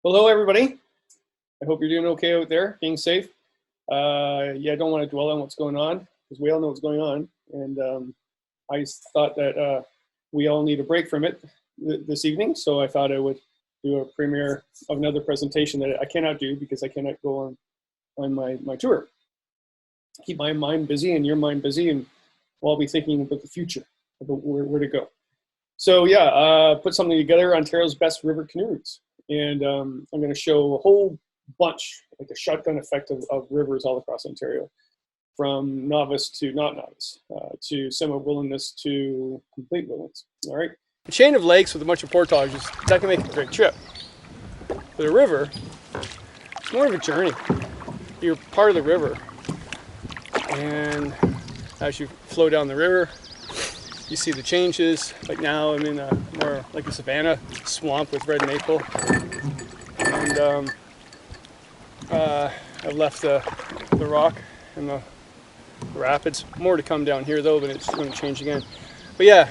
Hello, everybody. I hope you're doing okay out there, being safe. Yeah, I don't want to dwell on what's going on because we all know what's going on. And I thought that we all need a break from it this evening. So I thought I would do a premiere of another presentation that I cannot do because I cannot go on my tour. Keep my mind busy and your mind busy, and we'll all be thinking about the future, about where to go. So yeah, put something together, Ontario's best river canoe routes. And I'm going to show a whole bunch, like a shotgun effect of rivers all across Ontario, from novice to not novice, to semi-wilderness to complete wilderness. All right. A chain of lakes with a bunch of portages, that can make a great trip. But a river, it's more of a journey. You're part of the river. And as you flow down the river, you see the changes. Like now I'm in a more like a savanna swamp with red maple. And I've left the rock and the rapids. More to come down here though, but it's going to change again. But yeah,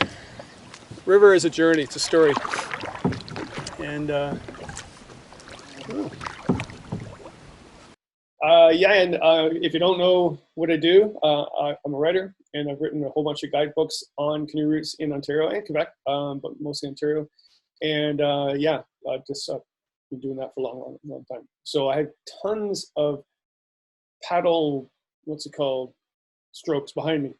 river is a journey, it's a story. And yeah, and if you don't know what I do, I'm a writer, and I've written a whole bunch of guidebooks on canoe routes in Ontario and Quebec, but mostly Ontario. And yeah, I've just been doing that for a long time. So I have tons of paddle, what's it called, strokes behind me.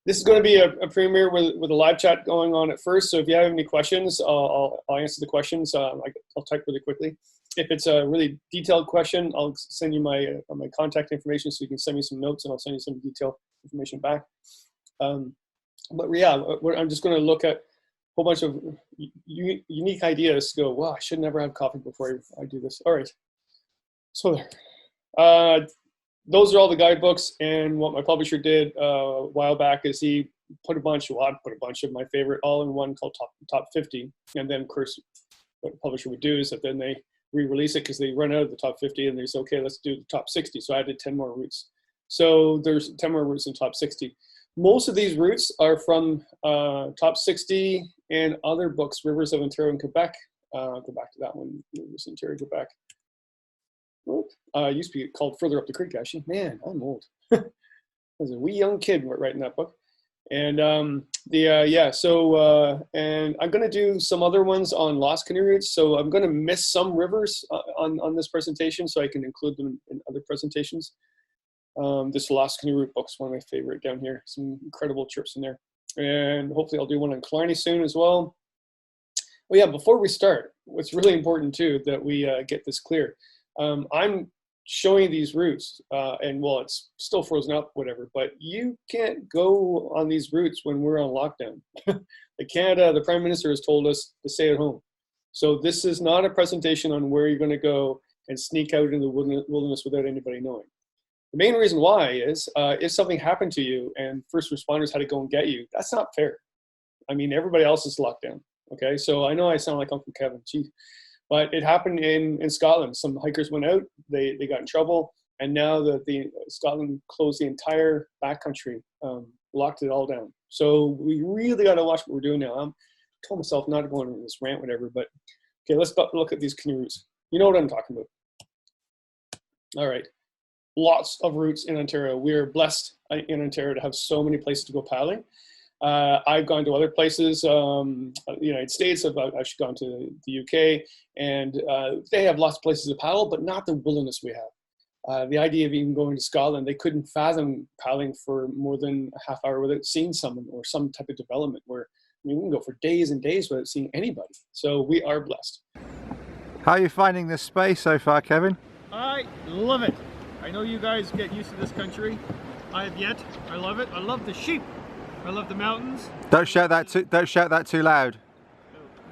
This is going to be a premiere with a live chat going on at first. So if you have any questions, I'll answer the questions. I'll type really quickly. If it's a really detailed question, I'll send you my contact information so you can send me some notes, and I'll send you some detailed information back. But yeah, I'm just going to look at a whole bunch of unique ideas to go, wow, I should never have coffee before I do this. All right. So there. Those are all the guidebooks, and what my publisher did a while back is he put a bunch of my favorite all in one called Top 50. And then, of course, what the publisher would do is that then they re-release it because they run out of the top 50 and they say, okay, let's do the top 60. So I added 10 more routes. So there's 10 more routes in top 60. Most of these routes are from top 60 and other books, Rivers of Ontario and Quebec. Go back to that one, Rivers of Ontario, Quebec. Used to be called Further Up the Creek, actually. Man, I'm old. I was a wee young kid writing that book. And yeah, so and I'm going to do some other ones on lost canoe routes. So I'm going to miss some rivers on this presentation so I can include them in other presentations. This lost canoe route book's one of my favorite down here. Some incredible trips in there. And hopefully I'll do one on Killarney soon as well. Well, yeah, before we start, what's really important too, that we get this clear. I'm showing these routes, and well, it's still frozen up, whatever, but you can't go on these routes when we're on lockdown. Canada, the Prime Minister has told us to stay at home. So this is not a presentation on where you're going to go and sneak out in the wilderness without anybody knowing. The main reason why is if something happened to you and first responders had to go and get you, that's not fair. I mean, everybody else is locked down. Okay, so I know I sound like Uncle Kevin, gee. But it happened in Scotland. Some hikers went out, they got in trouble, and now the Scotland closed the entire backcountry, locked it all down. So we really got to watch what we're doing now. I'm told myself not to go on this rant, whatever, but okay, let's look at these canoes. You know what I'm talking about. All right, lots of routes in Ontario. We are blessed in Ontario to have so many places to go paddling. I've gone to other places, the United States. I've actually gone to the UK, and they have lots of places to paddle, but not the wilderness we have. The idea of even going to Scotland, they couldn't fathom paddling for more than a half hour without seeing someone or some type of development where, I mean, we can go for days and days without seeing anybody. So we are blessed. How are you finding this space so far, Kevin? I love it. I know you guys get used to this country. I have yet. I love it. I love the sheep. I love the mountains. Don't shout that too loud.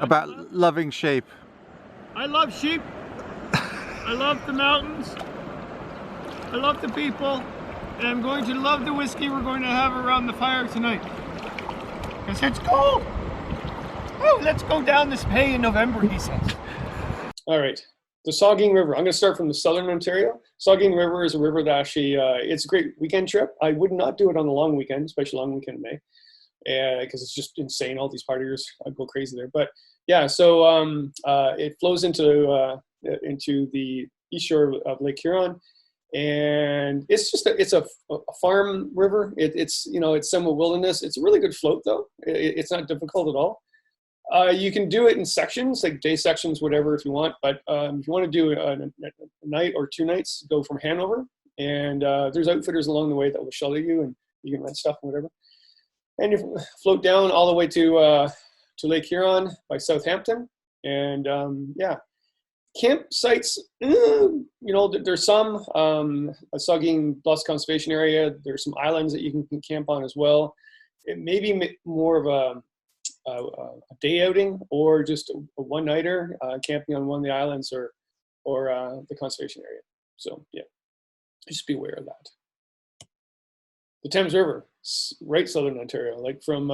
About loving sheep. I love sheep. I love the mountains. I love the people. And I'm going to love the whiskey we're going to have around the fire tonight. Because it's cold. Oh, let's go down this hay in November, he says. All right. The Sugeen River. I'm going to start from the southern Ontario. Sugeen River is a river that actually, it's a great weekend trip. I would not do it on the long weekend, especially long weekend in May, because it's just insane. All these partiers go crazy there. But yeah, so it flows into the east shore of Lake Huron, and it's just it's a farm river. It's it's somewhat wilderness. It's a really good float though. It's not difficult at all. You can do it in sections, like day sections, whatever, if you want. But if you want to do a night or 2 nights, go from Hanover, and there's outfitters along the way that will shelter you, and you can rent stuff and whatever. And you float down all the way to Lake Huron by Southampton, and yeah, campsites. There's some a Sugeen Bluffs Conservation Area. There's some islands that you can camp on as well. It may be more of a day outing or just a one-nighter camping on one of the islands or the conservation area. So yeah, just be aware of that. The Thames River, right southern Ontario, like from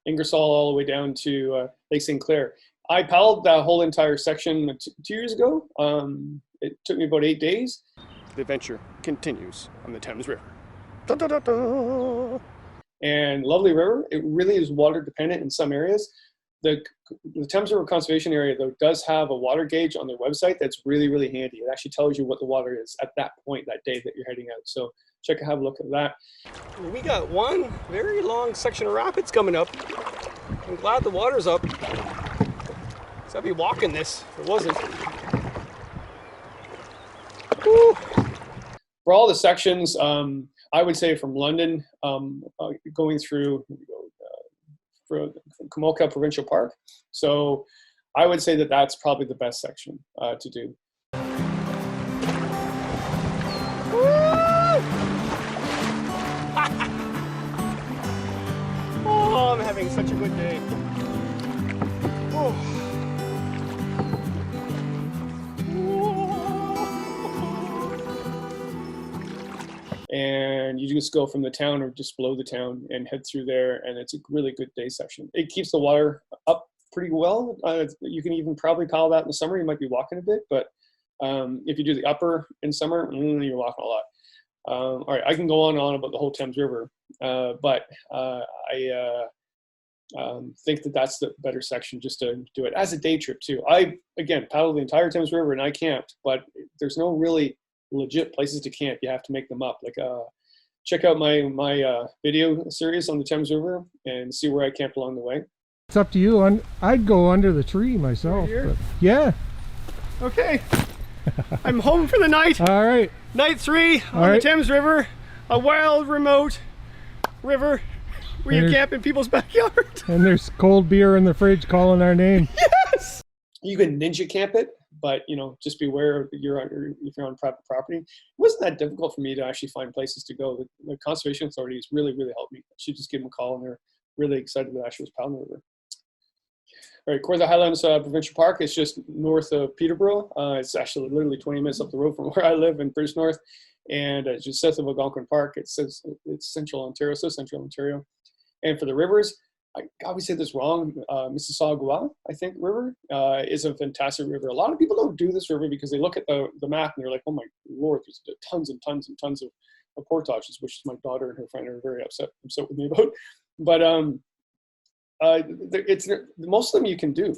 Ingersoll all the way down to Lake St. Clair. I paddled that whole entire section 2 years ago. It took me about 8 days. The adventure continues on the Thames River. Da, da, da, da. And lovely river. It really is water dependent in some areas. The Thames River Conservation Area, though, does have a water gauge on their website that's really, really handy. It actually tells you what the water is at that point, that day that you're heading out. So have a look at that. We got one very long section of rapids coming up. I'm glad the water's up. So I'd be walking this if it wasn't. Woo. For all the sections, I would say from London, going through Kopka Provincial Park. So I would say that that's probably the best section to do. Oh, I'm having such a good day. Oh. And you just go from the town or just below the town and head through there, and it's a really good day section. It keeps the water up pretty well. You can even probably paddle that in the summer. You might be walking a bit, but if you do the upper in summer, you're walking a lot. All right, I can go on and on about the whole Thames River, but I think that that's the better section just to do it as a day trip too. I, again, paddled the entire Thames River and I camped, but there's no really legit places to camp. You have to make them up. Like check out my video series on the Thames River and see where I camped along the way. It's up to you. I'd go under the tree myself. But yeah. Okay. I'm home for the night. All right. Night 3 on the Thames River, a wild, remote river where you camp in people's backyard. And there's cold beer in the fridge calling our name. Yes. You can ninja camp it, but just beware if you're on private property. It wasn't that difficult for me to actually find places to go. The conservation authorities really, really helped me. She just gave them a call, and they're really excited that I actually was paddling the river. All right, Kawartha Highlands Provincial Park is just north of Peterborough. It's actually literally 20 minutes up the road from where I live in British North, and it's just south of Algonquin Park. It's central Ontario, so central Ontario. And for the rivers, I always say this wrong, Mississauga, I think, river is a fantastic river. A lot of people don't do this river because they look at the map and they're like, oh my Lord, there's tons and tons and tons of portages, which my daughter and her friend are very upset with me about. But most of them you can do.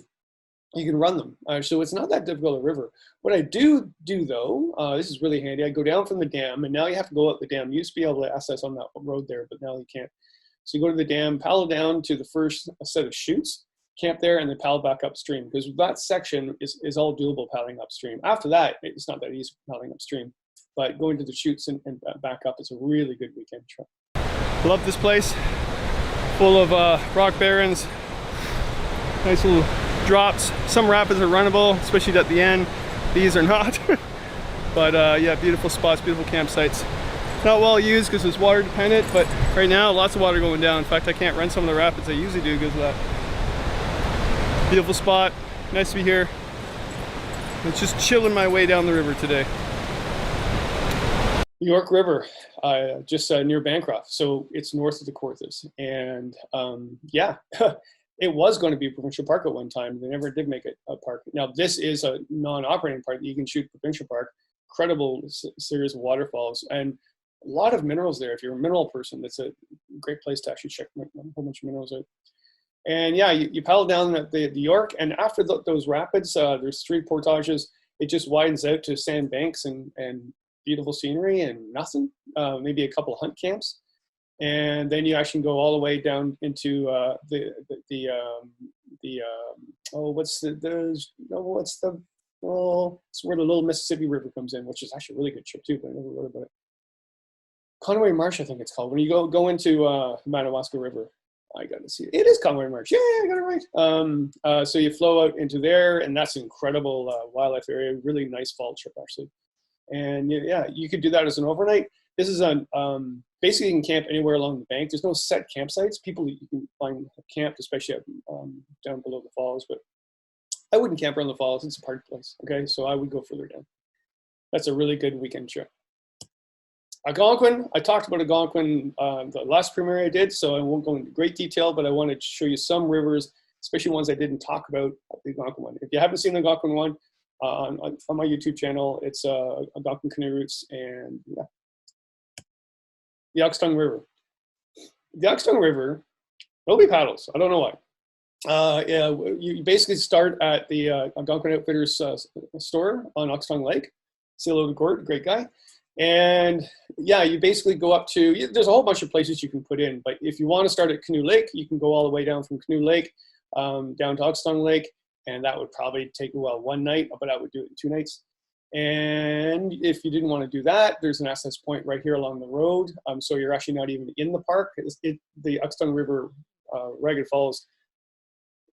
You can run them. So it's not that difficult a river. What I do though, this is really handy. I go down from the dam, and now you have to go up the dam. You used to be able to access on that road there, but now you can't. So you go to the dam, paddle down to the first set of chutes, camp there, and then paddle back upstream, because that section is all doable paddling upstream. After that, it's not that easy paddling upstream, but going to the chutes and back up is a really good weekend trip. Love this place, full of rock barrens, nice little drops. Some rapids are runnable, especially at the end. These are not, but yeah, beautiful spots, beautiful campsites. Not well used because it's water dependent, but right now lots of water going down. In fact, I can't run some of the rapids I usually do because of that. Beautiful spot, nice to be here. It's just chilling my way down the river today. York River, just near Bancroft, so it's north of the Kawarthas, and yeah, it was going to be a provincial park at one time. They never did make it a park. Now this is a non-operating park that you can shoot provincial park. Incredible series of waterfalls and a lot of minerals there. If you're a mineral person, that's a great place to actually check a whole bunch of minerals out. And yeah, you paddle down the York, and after those rapids, there's 3 portages. It just widens out to sand banks and beautiful scenery and nothing, maybe a couple of hunt camps. And then you actually go all the way down into it's where the Little Mississippi River comes in, which is actually a really good trip too, but I never wrote about it. Conway Marsh, I think it's called. When you go into Mattawa River, I got to see it. It is Conway Marsh. Yeah, I got it right. So you flow out into there, and that's an incredible wildlife area. Really nice fall trip, actually. And yeah, you could do that as an overnight. This is basically you can camp anywhere along the bank. There's no set campsites. People you can find camped, especially down below the falls, but I wouldn't camp around the falls. It's a park place. Okay, so I would go further down. That's a really good weekend trip. Algonquin, I talked about Algonquin the last premiere I did, so I won't go into great detail, but I wanted to show you some rivers, especially ones I didn't talk about at the Algonquin one. If you haven't seen the Algonquin one, on my YouTube channel, it's Algonquin Canoe Routes, and yeah. The Oxtongue River. The Oxtongue River, nobody paddles. I don't know why. Yeah, you basically start at the Algonquin Outfitters store on Oxtongue Lake. Say hello to Gord, great guy. And yeah, you basically go up to, there's a whole bunch of places you can put in, but if you want to start at Canoe Lake, you can go all the way down from Canoe Lake down to Oxtongue Lake, and that would probably take, well, 1 night, but I would do it in 2 nights. And if you didn't want to do that, there's an access point right here along the road. So you're actually not even in the park. The Oxtongue River Ragged Falls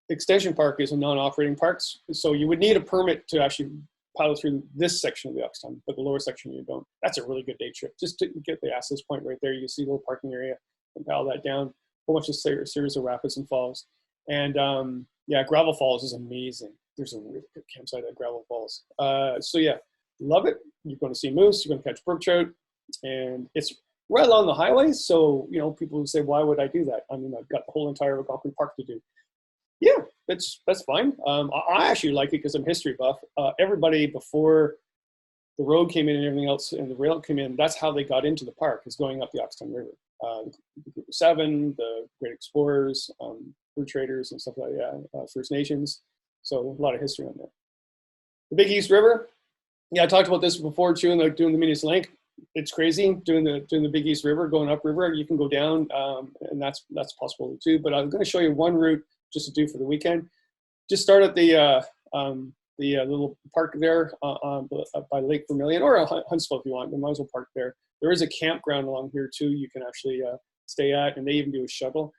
Extension Park is a non-operating park, so you would need a permit to actually paddle through this section of the Oxtongue, but the lower section you don't. That's a really good day trip. Just to get the access point right there, you can see a little parking area and paddle that down. A whole bunch of series of rapids and falls. And yeah, Gravel Falls is amazing. There's a really good campsite at Gravel Falls. So yeah, love it. You're going to see moose, you're going to catch brook trout, and it's right along the highway. So, you know, people will say, why would I do that? I mean, I've got the whole entire Algonquin Park to do. Yeah, that's fine. I actually like it because I'm history buff. Everybody before the road came in and everything else and the rail came in, that's how they got into the park, is going up the Oxtongue River. The Group of 7, the Great Explorers, fur traders and stuff like that, First Nations. So a lot of history on there. The Big East River. Yeah, I talked about this before too, and doing the Minas Link. It's crazy doing the Big East River, going upriver. You can go down, and that's possible too. But I'm going to show you one route just to do for the weekend. Just start at the little park there by Lake Vermilion, or Huntsville if you want. You might as well park there. There is a campground along here too. You can actually stay at, and they even do a shuttle.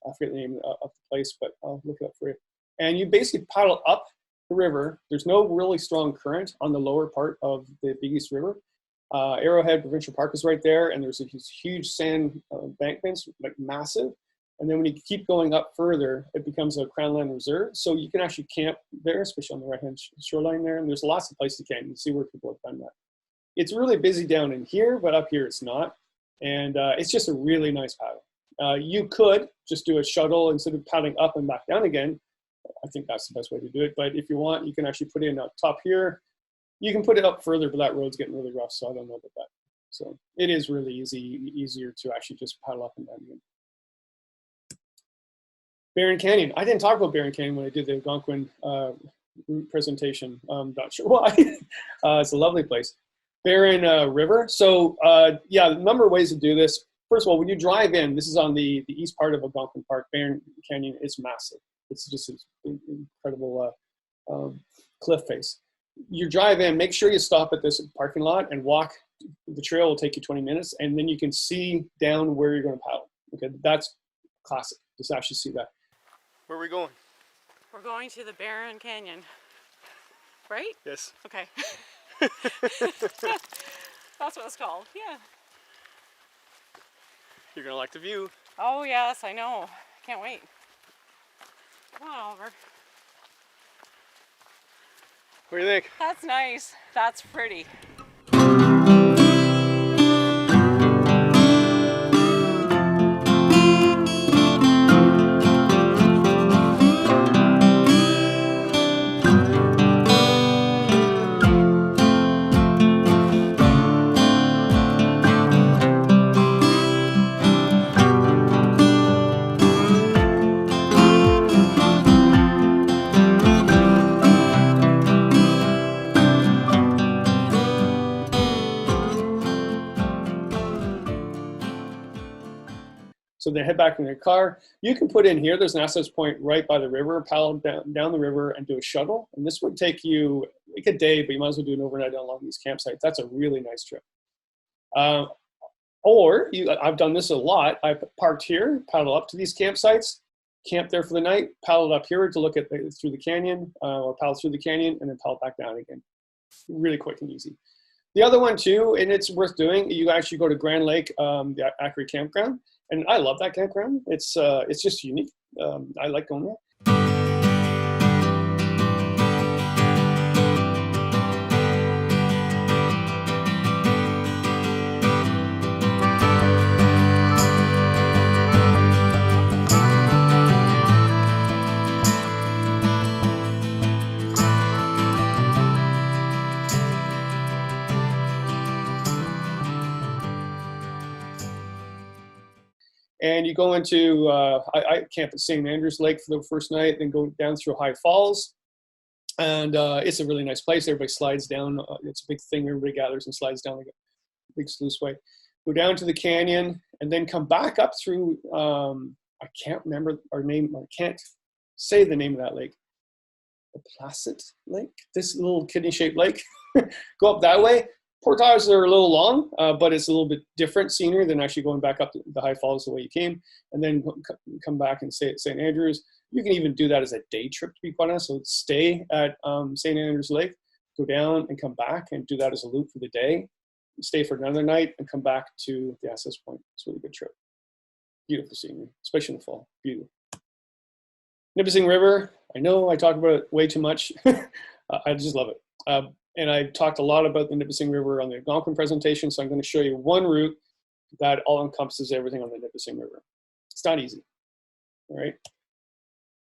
I forget the name of the place, but I'll look it up for you. And you basically paddle up the river. There's no really strong current on the lower part of the Big East River. Arrowhead Provincial Park is right there, and there's these huge sand embankments, like massive. And then when you keep going up further, it becomes a Crown Land Reserve. So you can actually camp there, especially on the right-hand shoreline there. And there's lots of places to camp. You can see where people have done that. It's really busy down in here, but up here it's not. And it's just a really nice paddle. You could just do a shuttle instead of paddling up and back down again. I think that's the best way to do it. But if you want, you can actually put it in up top here. You can put it up further, but that road's getting really rough, so I don't know about that. So it is really easier to actually just paddle up and down again. Barron Canyon. I didn't talk about Barron Canyon when I did the Algonquin route presentation. I'm not sure why. It's a lovely place. Barron River. So yeah, a number of ways to do this. First of all, when you drive in, this is on the east part of Algonquin Park. Barron Canyon is massive. It's just an incredible cliff face. You drive in, make sure you stop at this parking lot and walk. The trail will take you 20 minutes, and then you can see down where you're going to paddle. Okay, that's classic. Just actually see that. Where are we going? We're going to the Barron Canyon, right? Yes. Okay. That's what it's called, yeah. You're going to like the view. Oh yes, I know. Can't wait. Come on, Oliver. What do you think? That's nice. That's pretty. So they head back in their car. You can put in here, there's an access point right by the river, paddle down the river and do a shuttle. And this would take you like a day, but you might as well do an overnight along these campsites. That's a really nice trip. I've done this a lot. I parked here, paddle up to these campsites, camp there for the night, paddle up here to look at through the canyon, or paddle through the canyon, and then paddle back down again. Really quick and easy. The other one too, and it's worth doing, you actually go to Grand Lake, the Ackery Campground, and I love that campground. It's just unique. I like going there. And you go into, I camp at St. Andrews Lake for the first night, then go down through High Falls. And it's a really nice place. Everybody slides down. It's a big thing. Everybody gathers and slides down like a big sluice way. Go down to the canyon and then come back up through, I can't remember our name. I can't say the name of that lake. The Placid Lake? This little kidney-shaped lake. Go up that way. Portages are a little long, but it's a little bit different scenery than actually going back up the High Falls the way you came, and then come back and stay at St. Andrews. You can even do that as a day trip, to be quite honest. So stay at St. Andrews Lake, go down and come back and do that as a loop for the day. Stay for another night and come back to the access point. It's a really good trip. Beautiful scenery, especially in the fall. Beautiful. Nipissing River. I know I talk about it way too much. I just love it. And I talked a lot about the Nipissing River on the Algonquin presentation, so I'm going to show you one route that all encompasses everything on the Nipissing River. It's not easy, all right?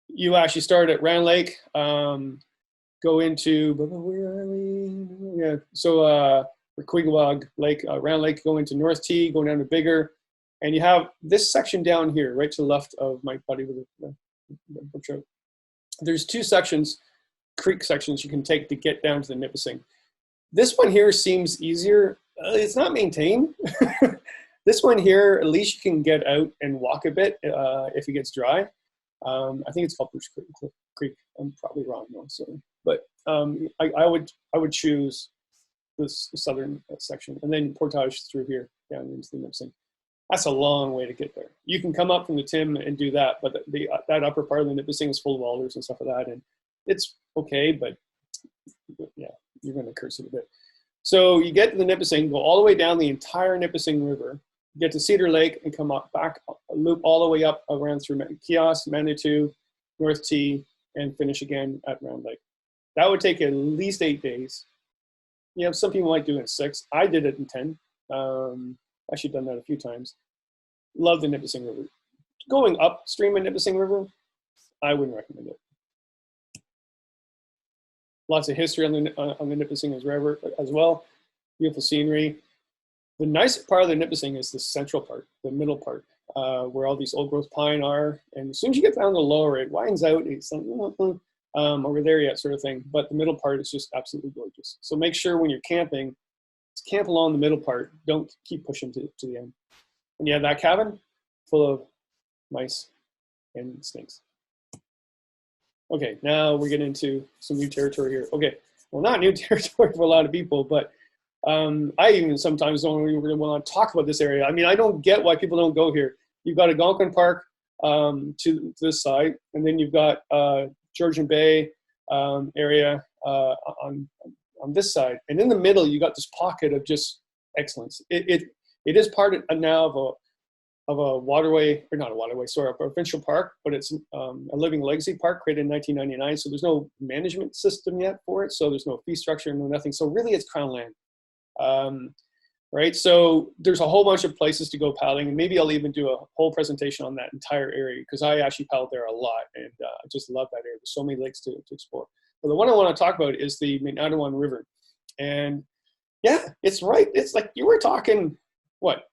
You actually start at Round Lake, go into, where are we? Yeah, so Quebec Lake, Round Lake, go into North T, go down to Bigger, and you have this section down here, right to the left of my buddy with the book. There's two sections, creek sections you can take to get down to the Nipissing. This one here seems easier. It's not maintained. This one here, at least you can get out and walk a bit if it gets dry. I think it's called Bruce Creek. I'm probably wrong though. So, but I would choose this southern section and then portage through here down into the Nipissing. That's a long way to get there. You can come up from the Tim and do that, but that upper part of the Nipissing is full of alders and stuff like that, and it's okay, but yeah, you're going to curse it a bit. So you get to the Nipissing, go all the way down the entire Nipissing River, get to Cedar Lake, and come up back, loop all the way up around through Kiosk, Manitou, North T, and finish again at Round Lake. That would take at least 8 days. You know, some people might do it in 6. I did it in 10. Actually done that a few times. Love the Nipissing River. Going upstream in Nipissing River, I wouldn't recommend it. Lots of history on the Nipissing River as well. Beautiful scenery. The nice part of the Nipissing is the central part, the middle part, where all these old growth pine are. And as soon as you get down the lower, it widens out. It's like, over there yet, sort of thing. But the middle part is just absolutely gorgeous. So make sure when you're camping, camp along the middle part. Don't keep pushing to the end. And you have that cabin full of mice and snakes. Okay, now we're getting into some new territory here. Okay, well, not new territory for a lot of people, but I even sometimes don't really want to talk about this area. I mean, I don't get why people don't go here. You've got Algonquin Park to this side, and then you've got Georgian Bay area on this side. And in the middle, you got this pocket of just excellence. It is part now of a waterway, or not a waterway, sorry, a provincial park, but it's a living legacy park created in 1999. So there's no management system yet for it. So there's no fee structure, no nothing. So really it's Crown land, right? So there's a whole bunch of places to go paddling, and maybe I'll even do a whole presentation on that entire area because I actually paddled there a lot, and I just love that area. There's so many lakes to explore. But the one I want to talk about is the Magnetewan River. And yeah, it's right. It's like you were talking, what,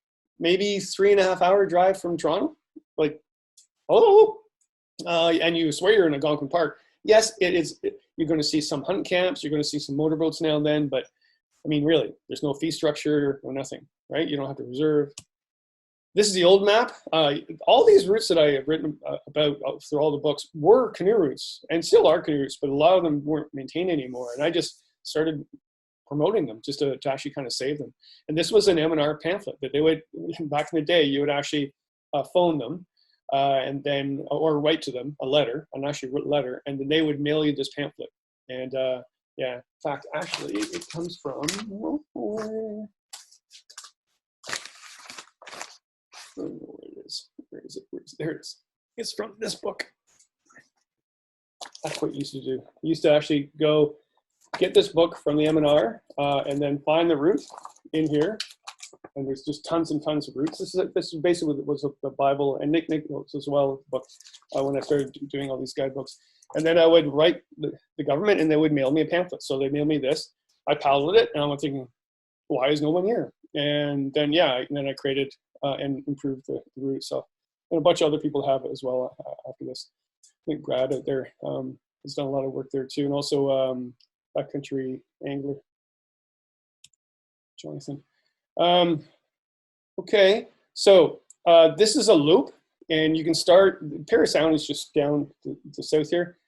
maybe 3.5 hour drive from Toronto? Like, and you swear you're in Algonquin Park. Yes, it is. You're going to see some hunt camps. You're going to see some motorboats now and then. But, I mean, really, there's no fee structure or nothing, right? You don't have to reserve. this is the old map. All these routes that I have written about through all the books were canoe routes and still are canoe routes, but a lot of them weren't maintained anymore. And I just started promoting them just to actually kind of save them. And this was an M&R pamphlet that they would, back in the day, you would actually phone them and then, or write to them a letter, an actually written letter, and then they would mail you this pamphlet. And yeah, in fact, actually, it comes from, I don't know where it is. Where is it? There it is. It's from this book. That's what you used to do. You used to actually go get this book from the M&R and then find the route in here. And there's just tons and tons of routes. This is basically what was the Bible, and Nick notes as well, book when I started doing all these guidebooks. And then I would write the government, and they would mail me a pamphlet. So they mailed me this. I piloted it, and I'm thinking, why is no one here? And then, yeah, and then I created and improved the route. So, and a bunch of other people have it as well after this. I think Brad out there has done a lot of work there too, and also backcountry angler, Jonathan. Okay, so this is a loop, and you can start. Paris Sound is just down to south here.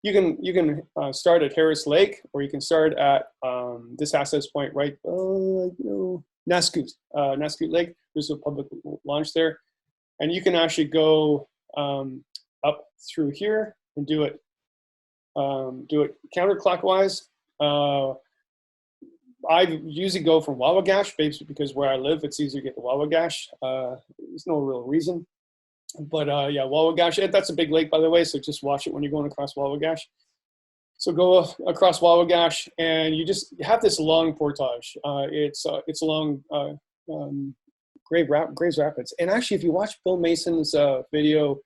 You can start at Harris Lake, or you can start at this access point right, Nascoot Lake. There's a public launch there, and you can actually go up through here and do it counterclockwise. I usually go from Wawagash, basically because where I live, it's easier to get to Wawagash. There's no real reason. But yeah, Wawagash, that's a big lake, by the way, so just watch it when you're going across Wawagash. So go across Wawagash, and you just have this long portage. It's along Graves Rapids. And actually, if you watch Bill Mason's video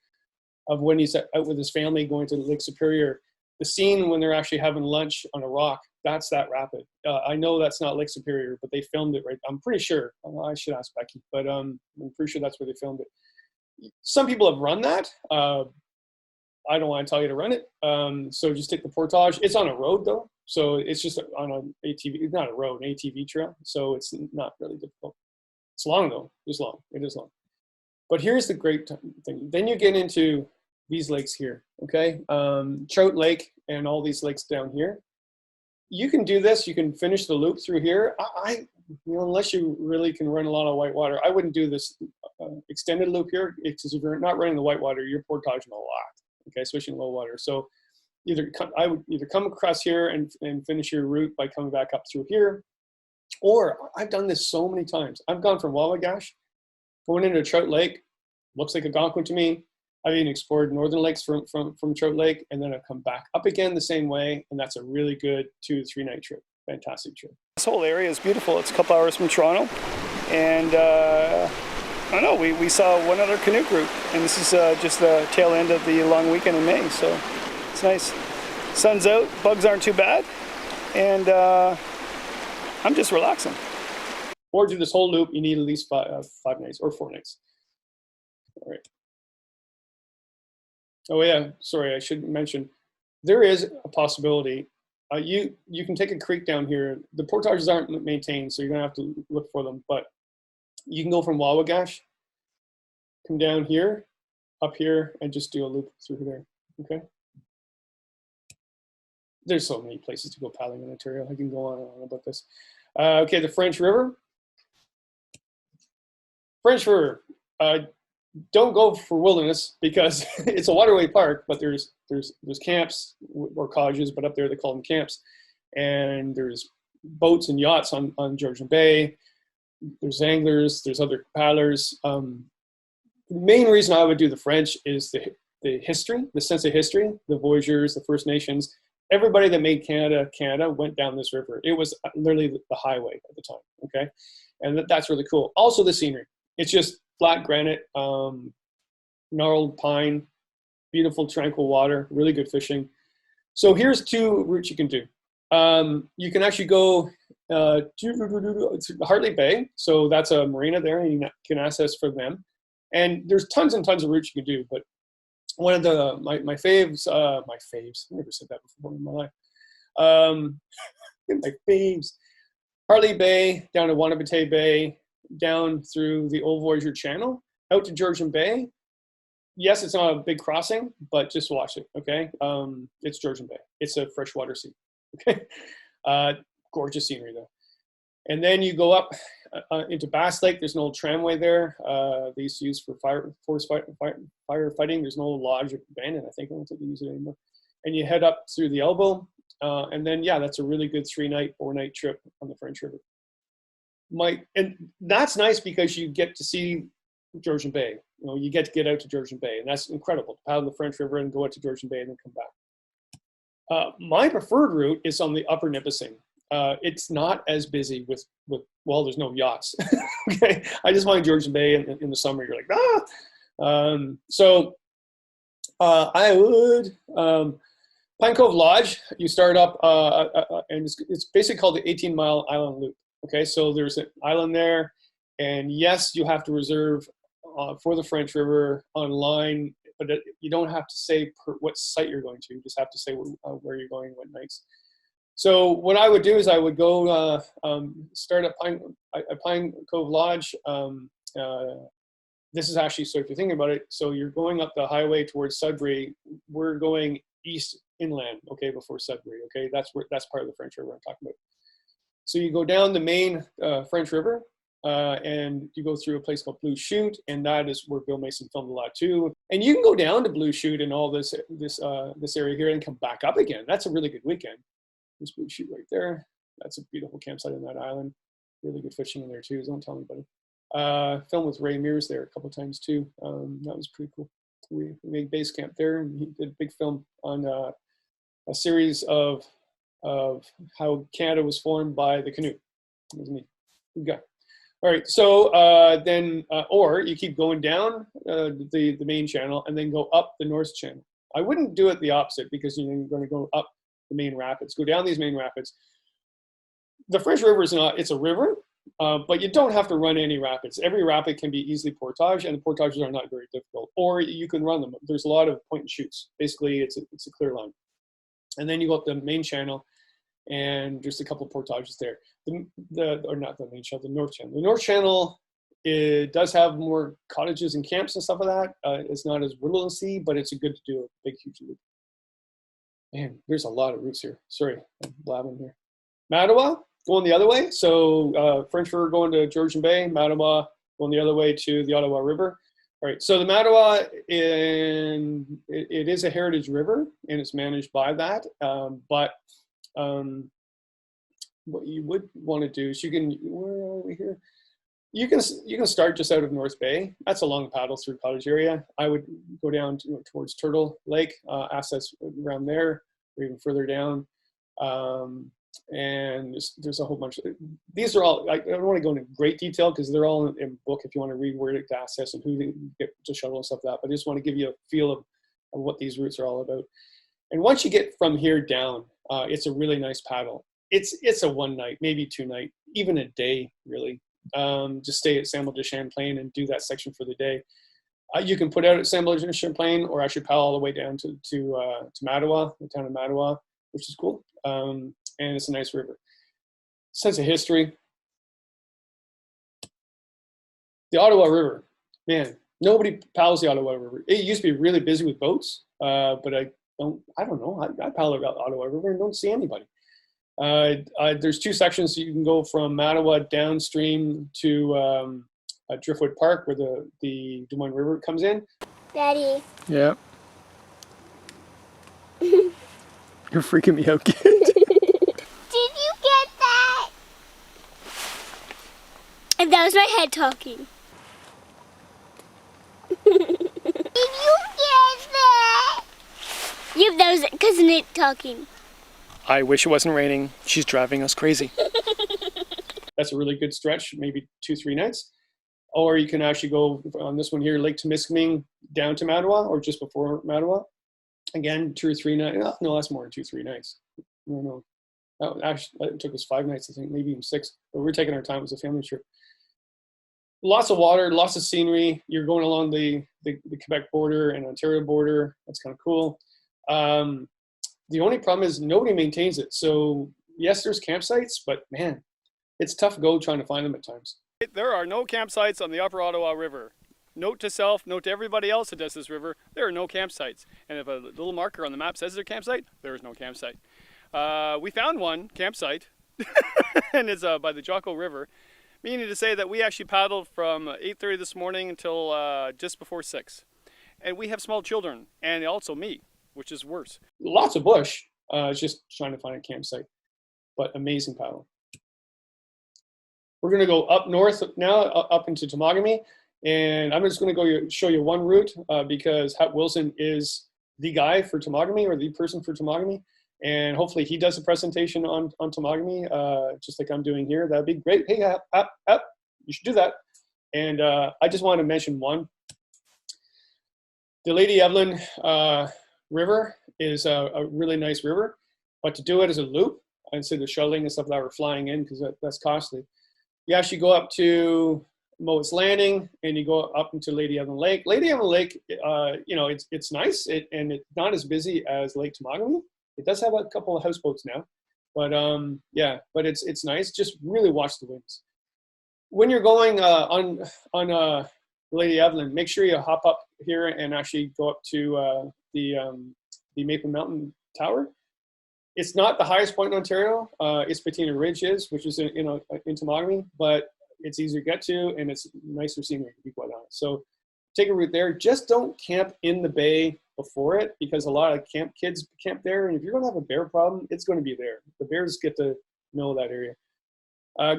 of when he's out with his family going to Lake Superior, the scene when they're actually having lunch on a rock, that's that rapid. I know that's not Lake Superior, but they filmed it right. I'm pretty sure. I should ask Becky, but I'm pretty sure that's where they filmed it. Some people have run that. I don't want to tell you to run it. So just take the portage. It's on a road though. So it's just on an ATV, it's not a road, an ATV trail. So it's not really difficult. It's long though, it's long, it is long. But here's the great thing. Then you get into these lakes here, okay? Trout Lake and all these lakes down here. You can do this, you can finish the loop through here. Unless you really can run a lot of whitewater, I wouldn't do this extended loop here, because if you're not running the whitewater, you're portaging a lot, okay, especially in low water. So I would either come across here and finish your route by coming back up through here, or I've done this so many times. I've gone from Wawagash, going into Trout Lake, looks like Algonquin to me. I've even explored northern lakes from Trout Lake, and then I've come back up again the same way, and that's a really good 2 to 3 night trip. Fantastic trip. This whole area is beautiful. It's a couple hours from Toronto, and I don't know, we saw one other canoe group, and this is just the tail end of the long weekend in May, so it's nice. Sun's out, bugs aren't too bad, and I'm just relaxing. Or do this whole loop, you need at least 5 nights or 4 nights. All right. Oh yeah, sorry, I should mention, there is a possibility. You can take a creek down here. The portages aren't maintained, so you're gonna have to look for them, but you can go from Wawagash, come down here, up here, and just do a loop through there, okay? There's so many places to go paddling in Ontario. I can go on and on about this. Okay, the French River. French River. Don't go for wilderness because it's a waterway park, but there's camps or cottages, but up there they call them camps. And there's boats and yachts on Georgian Bay. There's anglers, there's other paddlers. The main reason I would do the French is the history, the sense of history, the voyageurs, the First Nations. Everybody that made Canada went down this river. It was literally the highway at the time, okay? And that's really cool. Also the scenery. It's just flat granite, gnarled pine, beautiful tranquil water, really good fishing. So here's 2 routes you can do. You can actually go to Hartley Bay. So that's a marina there, and you can access from them. And there's tons and tons of routes you can do. But one of my faves, I've never said that before in my life. My faves. Hartley Bay, down to Wanabate Bay, down through the Old Voyager Channel, out to Georgian Bay. Yes, it's not a big crossing, but just watch it, okay? It's Georgian Bay. It's a freshwater sea, okay? Gorgeous scenery, though. And then you go up into Bass Lake. There's an old tramway there. They used to use for firefighting. There's an old lodge abandoned, I think. I don't think they use it anymore. And you head up through the Elbow. And then, yeah, that's a really good 3-night, 4-night trip on the French River. And that's nice because you get to see Georgian Bay. You know, you get to get out to Georgian Bay, and that's incredible. Paddle the French River and go out to Georgian Bay and then come back. My preferred route is on the Upper Nippissing. It's not as busy with well, there's no yachts. Okay, I just find Georgian Bay in the summer. You're like, I would Pine Cove Lodge. You start up, and it's basically called the 18-mile island loop. Okay, so there's an island there, and yes, you have to reserve for the French River online, but you don't have to say what site you're going to. You just have to say where you're going, what nights. So what I would do is I would go start at Pine Cove Lodge. This is actually, so if you're thinking about it, so you're going up the highway towards Sudbury. We're going east inland, okay, before Sudbury, okay? That's part of the French River I'm talking about. So you go down the main French River, and you go through a place called Blue Chute, and that is where Bill Mason filmed a lot too. And you can go down to Blue Chute and all this area here and come back up again. That's a really good weekend. There's Blue Chute right there. That's a beautiful campsite on that island. Really good fishing in there too, so don't tell anybody. Filmed with Ray Mears there a couple of times too. That was pretty cool. We made base camp there, and he did a big film on a series of how Canada was formed by the canoe. It was neat. Good guy. All right, so then, or you keep going down the main channel and then go up the North Channel. I wouldn't do it the opposite because you're going to go up the main rapids, go down these main rapids. The French River is not, it's a river, but you don't have to run any rapids. Every rapid can be easily portage, and the portages are not very difficult, or you can run them. There's a lot of point and shoots. Basically, it's a clear line. And then you go up the main channel, and just a couple of portages there. Or not the main channel, the North Channel. The North Channel, it does have more cottages and camps and stuff like that. It's not as wildernessy, but it's a good to do a big, huge loop. Man, there's a lot of routes here. Sorry, I'm blabbing here. Mattawa, going the other way. So French River going to Georgian Bay, Mattawa going the other way to the Ottawa River. All right, so the Mattawa, it is a heritage river, and it's managed by that. But what you would want to do is where are we here? You can start just out of North Bay. That's a long paddle through cottage area. I would go down towards Turtle Lake, access around there, or even further down. And there's a whole bunch of, these are all, I don't want to go into great detail because they're all in book if you want to read where to access and who to get to shuttle and stuff like that. But I just want to give you a feel of what these routes are all about. And once you get from here down, it's a really nice paddle. It's a one night, maybe 2 night, even a day, really. Just stay at Saint de Champlain and do that section for the day. You can put out at Saint de Champlain, or actually paddle all the way down to Mattawa, the town of Mattawa, which is cool. And it's a nice river. Sense of history. The Ottawa River, man, nobody paddles the Ottawa River. It used to be really busy with boats, but I don't know. I paddle the Ottawa River and don't see anybody. There's 2 sections. So you can go from Mattawa downstream to Driftwood Park, where the Des Moines River comes in. Daddy. Yeah. You're freaking me out, kid. Did you get that? And that was my head talking. Did you get that? Yep, that was cousin it talking. I wish it wasn't raining. She's driving us crazy. That's a really good stretch, maybe 2-3 nights. Or you can actually go on this one here, Lake Temiskaming, down to Mattawa, or just before Mattawa. Again, 2 or 3 nights. No, that's more than 2-3 nights. No. Actually, it took us 5 nights, I think, maybe even 6. But we're taking our time. It was a family trip. Lots of water, lots of scenery. You're going along the Quebec border and Ontario border. That's kind of cool. The only problem is nobody maintains it. So yes, there's campsites, but man, it's tough go trying to find them at times. There are no campsites on the Upper Ottawa River. note to self, note to everybody else that does this river, there are no campsites. And if a little marker on the map says there's a campsite, there is no campsite. We found one campsite, and it's by the Jocko River, meaning to say that we actually paddled from 8:30 this morning until just before 6. And we have small children, and also me, which is worse. Lots of bush. It's just trying to find a campsite, but amazing paddle. We're going to go up north now, up into Temagami, and I'm just going to go show you one route because Hap Wilson is the guy for Temagami, or the person for Temagami, and hopefully he does a presentation on Temagami, just like I'm doing here. That'd be great. Hey, Hap, you should do that. And I just want to mention one. The Lady Evelyn River is a really nice river, but to do it as a loop, instead of shuttling and stuff that we're flying in, because that's costly, you actually go up to Moat's Landing and you go up into Lady Evelyn Lake. Lady Evelyn Lake, you know, it's nice and it's not as busy as Lake Temagami. It does have a couple of houseboats now, but yeah, but it's nice. Just really watch the winds. When you're going on Lady Evelyn, make sure you hop up here and actually go up to the Maple Mountain Tower. It's not the highest point in Ontario. It's Patina Ridge is, which is in Temagami, but it's easier to get to and it's nicer scenery, to be quite honest. So take a route there. Just don't camp in the bay before it, because a lot of kids camp there, and if you're going to have a bear problem, it's going to be there. The bears get to know that area.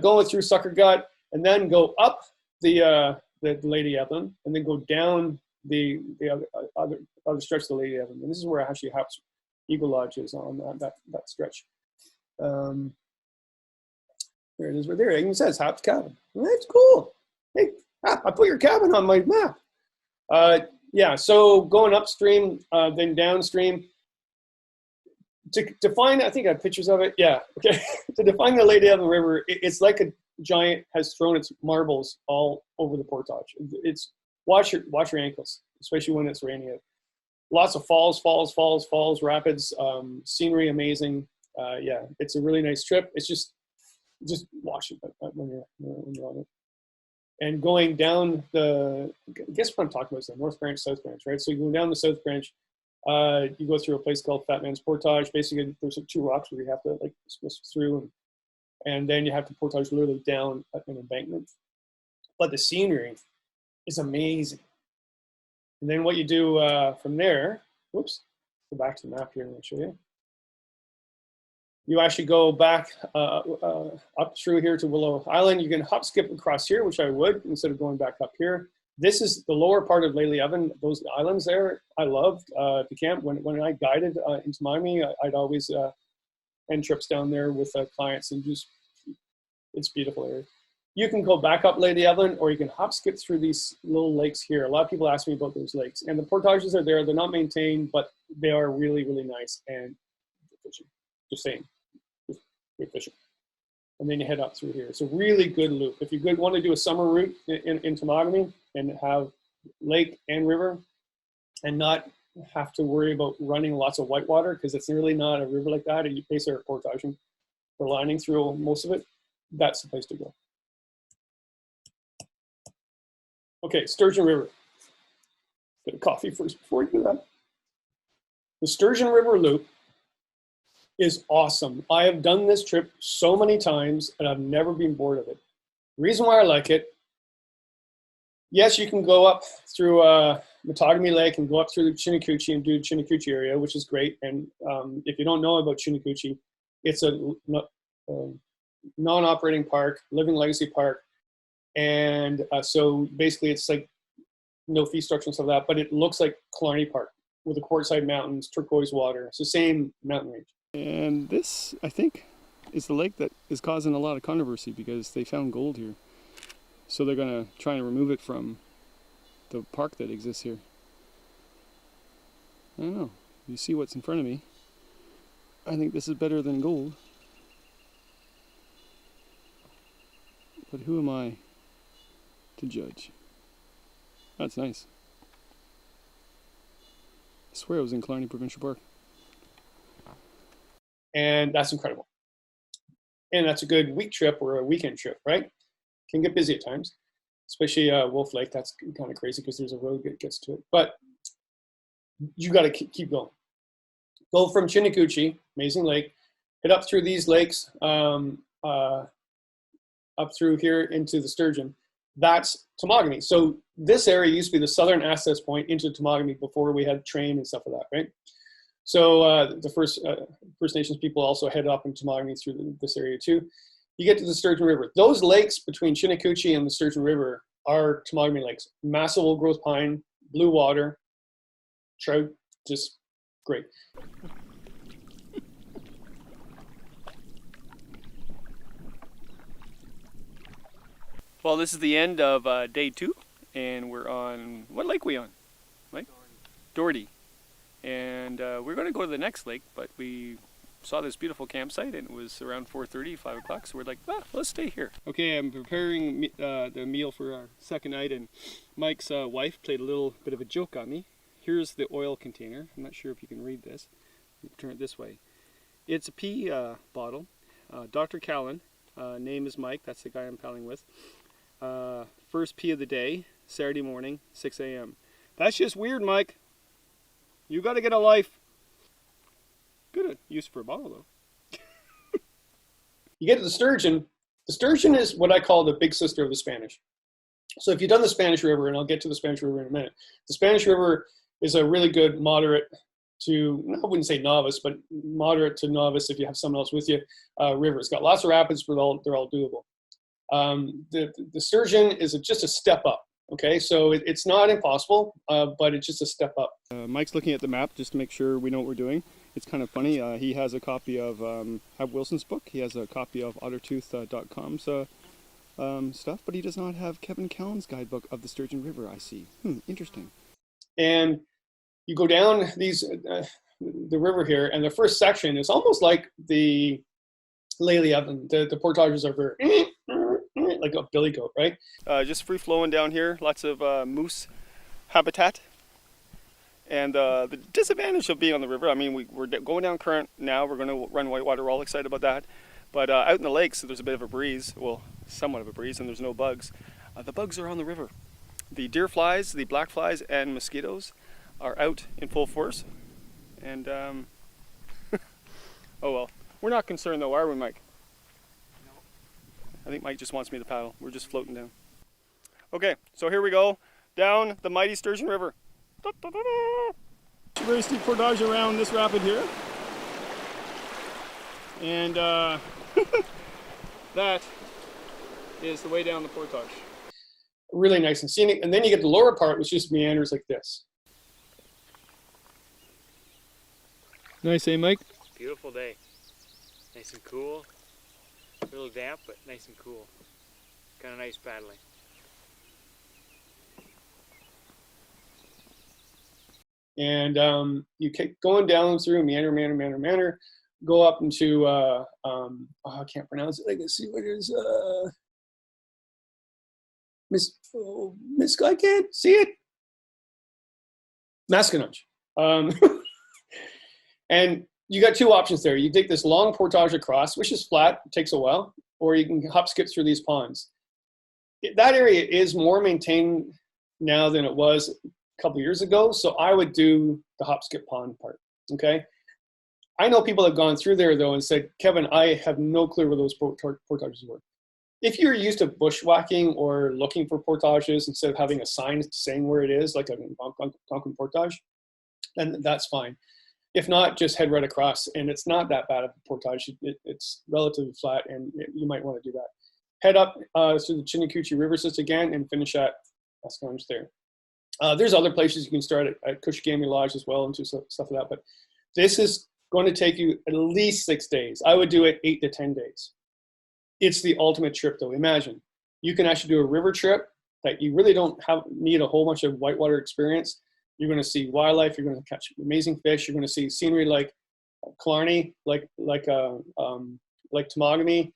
Going through Sucker Gut, and then go up the Lady Evelyn, and then go down the other stretch of the Lady Evelyn. And this is where actually Hap's Eagle Lodge is on that stretch. There it is right there. It even says Hap's cabin. That's cool. Hey, Hap, I put your cabin on my map. Yeah, so going upstream, then downstream. To define, I think I have pictures of it. Yeah, okay. To define the Lady Evelyn River, it's like a giant has thrown its marbles all over the portage. It's watch your ankles, especially when it's raining. Lots of falls, rapids, scenery amazing. Yeah, it's a really nice trip. It's just watch it when you're on it. And going down I guess what I'm talking about is the North Branch, South Branch, right? So you go down the South Branch, you go through a place called Fat Man's Portage. Basically, there's 2 rocks where you have to like swim through, and then you have to portage literally down an embankment. But the scenery is amazing. And then what you do from there, whoops, go back to the map here and I'll show you. You actually go back up through here to Willow Island. You can hop skip across here, which I would, instead of going back up here. This is the lower part of Lady Evelyn, those islands there. I loved to camp. When I guided in Temagami, I'd always end trips down there with clients, and just, it's beautiful area. You can go back up Lady Evelyn, or you can hop skip through these little lakes here. A lot of people ask me about those lakes, and the portages are there. They're not maintained, but they are really, really nice and fishing. Just saying, good fishing. And then you head up through here. It's a really good loop. If you want to do a summer route in Temagami and have lake and river, and not have to worry about running lots of whitewater, because it's really not a river like that, and you base our portaging for lining through most of it, that's the place to go. Okay, Sturgeon River. Get a coffee first before you do that. The Sturgeon River Loop is awesome. I have done this trip so many times and I've never been bored of it. The reason why I like it, yes, you can go up through Mattawammi Lake and go up through the Chinnicoochee and do the Chinnicoochee area, which is great. And if you don't know about Chinnicoochee, it's a non-operating park, living legacy park. And so basically it's like no fee structure and stuff like that, but it looks like Killarney Park with the Quartzsite Mountains, turquoise water. It's the same mountain range. And this, I think, is the lake that is causing a lot of controversy because they found gold here. So they're going to try and remove it from the park that exists here. I don't know. You see what's in front of me. I think this is better than gold. But who am I to judge? That's nice. I swear it was in Killarney Provincial Park. And that's incredible. And that's a good week trip or a weekend trip, right? Can get busy at times. especially Wolf Lake. That's kind of crazy because there's a road that gets to it. But you got to keep going. Go from Chinnicoochee, amazing lake, head up through these lakes, up through here into the Sturgeon. That's Temagami. So this area used to be the southern access point into Temagami before we had train and stuff like that, right? So the First Nations people also head up in Temagami through this area too. You get to the Sturgeon River. Those lakes between Chinnicoochee and the Sturgeon River are Temagami lakes. Massive old growth pine, blue water, trout, just great. Well, this is the end of day 2, and we're on, what lake are we on? Mike? Doherty. And we're going to go to the next lake, but we saw this beautiful campsite, and it was around 4:30, 5 o'clock, so we're like, let's stay here. Okay, I'm preparing the meal for our second night, and Mike's wife played a little bit of a joke on me. Here's the oil container. I'm not sure if you can read this. Turn it this way. It's a pea bottle. Dr. Callan, name is Mike, that's the guy I'm paddling with. First pee of the day, Saturday morning, 6 a.m. That's just weird, Mike. You got to get a life. Good use for a bottle, though. You get to the Sturgeon. The Sturgeon is what I call the big sister of the Spanish. So if you've done the Spanish River, and I'll get to the Spanish River in a minute, the Spanish River is a really good moderate to, I wouldn't say novice, but moderate to novice if you have someone else with you, river. It's got lots of rapids, but they're all doable. The Sturgeon is just a step up. Okay, so it's not impossible, but it's just a step up. Mike's looking at the map just to make sure we know what we're doing. It's kind of funny. He has a copy of Hab Wilson's book. He has a copy of ottertooth.com's stuff, but he does not have Kevin Callan's guidebook of the Sturgeon River, I see. Interesting. And you go down the river here, and the first section is almost like the Lely Evelyn. The portages are very like a billy goat, right? Just free flowing down here, lots of moose habitat. And the disadvantage of being on the river, I mean, we're going down current now, we're going to run whitewater, we're all excited about that. But out in the lakes, there's a bit of a breeze, well, somewhat of a breeze, and there's no bugs. The bugs are on the river. The deer flies, the black flies, and mosquitoes are out in full force. And, oh well. We're not concerned though, are we, Mike? No. I think Mike just wants me to paddle. We're just floating down. Okay, so here we go, down the mighty Sturgeon River. Very steep portage around this rapid here. And that is the way down the portage. Really nice and scenic. And then you get the lower part, which just meanders like this. Nice, eh, Mike? Beautiful day. Nice and cool. A little damp, but nice and cool. Kind of nice paddling. And you keep going down through meander, go up into, I can't pronounce it. I can see what it is. I can't see it. Maskinonge. And you got two options there. You take this long portage across, which is flat, takes a while, or you can hop skip through these ponds. That area is more maintained now than it was a couple years ago, so I would do the hop skip pond part, okay? I know people have gone through there though and said, Kevin, I have no clue where those portages were. If you're used to bushwhacking or looking for portages instead of having a sign saying where it is, like a Algonquin portage, then that's fine. If not, just head right across, and it's not that bad of a portage. It's relatively flat, and you might want to do that. Head up through the Chinnicoochee River system again and finish at Maskinonge there. There's other places you can start at Cushigami Lodge as well and do stuff like that, but this is going to take you at least 6 days. I would do it 8 to 10 days. It's the ultimate trip though. Imagine, you can actually do a river trip that you really don't need a whole bunch of whitewater experience. You're going to see wildlife, you're going to catch amazing fish, you're going to see scenery like Killarney, like Temagami.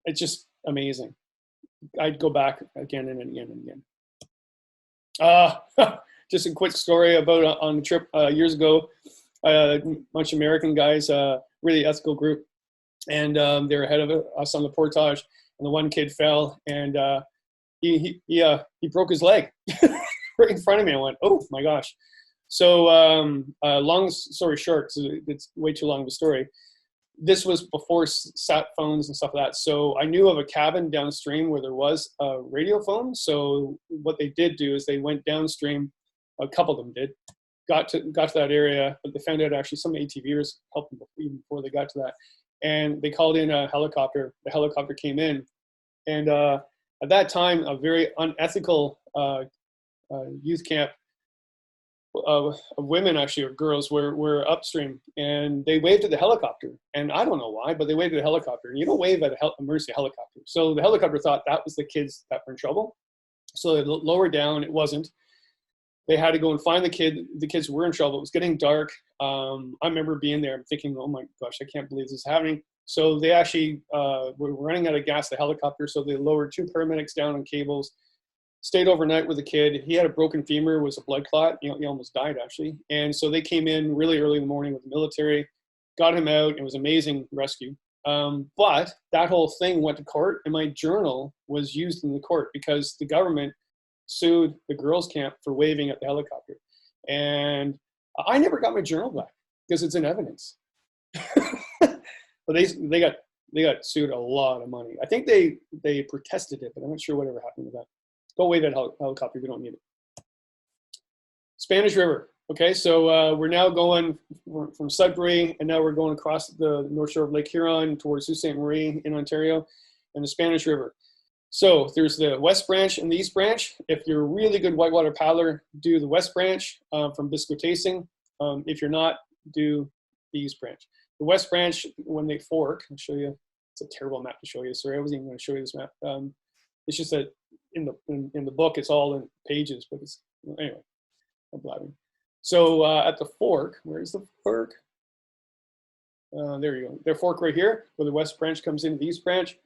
It's just amazing. I'd go back again and again and again. Just a quick story about on the trip years ago. A bunch of American guys, really ethical group, and they were ahead of us on the portage, and the one kid fell, and he broke his leg right in front of me. I went, oh my gosh. So long story short, 'cause it's way too long of a story. This was before sat phones and stuff like that. So I knew of a cabin downstream where there was a radio phone. So what they did do is they went downstream. A couple of them did. Got to that area, but they found out actually some ATVers helped them even before they got to that. And they called in a helicopter. The helicopter came in. And at that time, a very unethical youth camp of women, actually, or girls, were upstream. And they waved at the helicopter. And I don't know why, but they waved at the helicopter. And you don't wave at a emergency helicopter. So the helicopter thought that was the kids that were in trouble. So they lowered down. It wasn't. They had to go and find the kids were in trouble. It was getting dark. I remember being there and thinking, oh my gosh, I can't believe this is happening. So they actually were running out of gas, the helicopter. So they lowered 2 paramedics down on cables, stayed overnight with the kid. He had a broken femur, was a blood clot. He almost died, actually. And so they came in really early in the morning with the military, got him out. It was an amazing rescue. But that whole thing went to court, and my journal was used in the court because the government sued the girls' camp for waving at the helicopter. And I never got my journal back because it's in evidence. But they got sued a lot of money. I think they protested it, but I'm not sure whatever happened with that. Go wave at helicopter if you don't need it. Spanish River. Okay, so we're now going from Sudbury, and now we're going across the north shore of Lake Huron towards Sault Ste. Marie in Ontario, and the Spanish River. So there's the west branch and the east branch. If you're a really good whitewater paddler, do the west branch from Biscuitasing. If you're not, do the east branch. The west branch, when they fork, I'll show you. It's a terrible map to show you. Sorry, I wasn't even going to show you this map. It's just that in the book, it's all in pages, but it's anyway. I'm blabbing. So at the fork, where's the fork? There you go. Their fork right here, where the west branch comes into the east branch.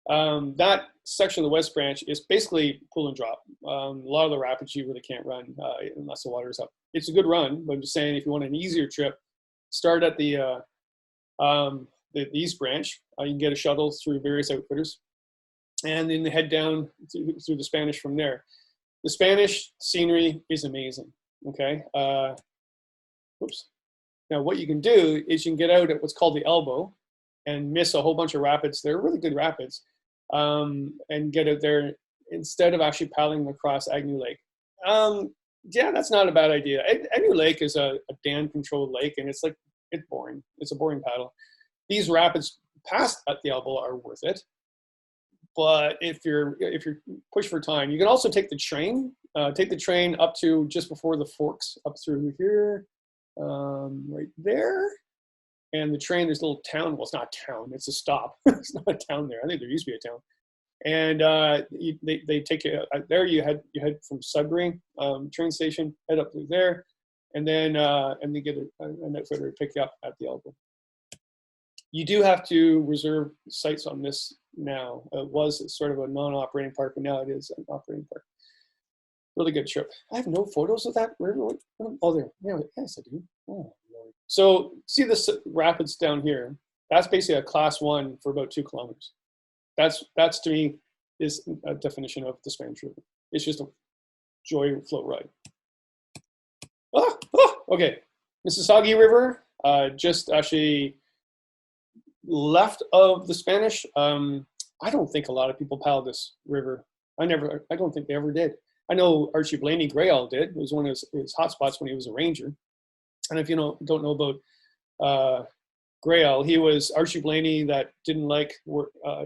That section of the west branch is basically pull and drop. A lot of the rapids you really can't run unless the water is up. It's a good run, but I'm just saying if you want an easier trip, start at the east branch. You can get a shuttle through various outfitters, and then head down through the Spanish from there. The Spanish scenery is amazing. Okay. Oops. Now what you can do is you can get out at what's called the elbow and miss a whole bunch of rapids. They're really good rapids. And get out there instead of actually paddling across Agnew Lake. Yeah, that's not a bad idea. Agnew Lake is a dam-controlled lake, and it's boring. It's a boring paddle. These rapids past at the elbow are worth it. But if you're pushed for time, you can also take the train. Take the train up to just before the forks, up through here, right there. And the train, there's a little town. Well, it's not a town. It's a stop. It's not a town there. I think there used to be a town. And they take you there. You head from Sudbury train station, head up through there, and then they get an outfitter to pick you up at the elbow. You do have to reserve sites on this now. It was sort of a non-operating park, but now it is an operating park. Really good trip. I have no photos of that river. Oh, there. Yeah, yes, I do. Oh, Lord. So see this rapids down here? That's basically a class 1 for about 2 kilometers. That's to me is a definition of the Spanish River. It's just a joy float ride. Okay. Mississagi River, just actually left of the Spanish. I don't think a lot of people paddle this river. I don't think they ever did. I know Archie Blaney Grayall did. It was one of his hotspots when he was a ranger. And if you don't know about Grayall, he was Archie Blaney that didn't like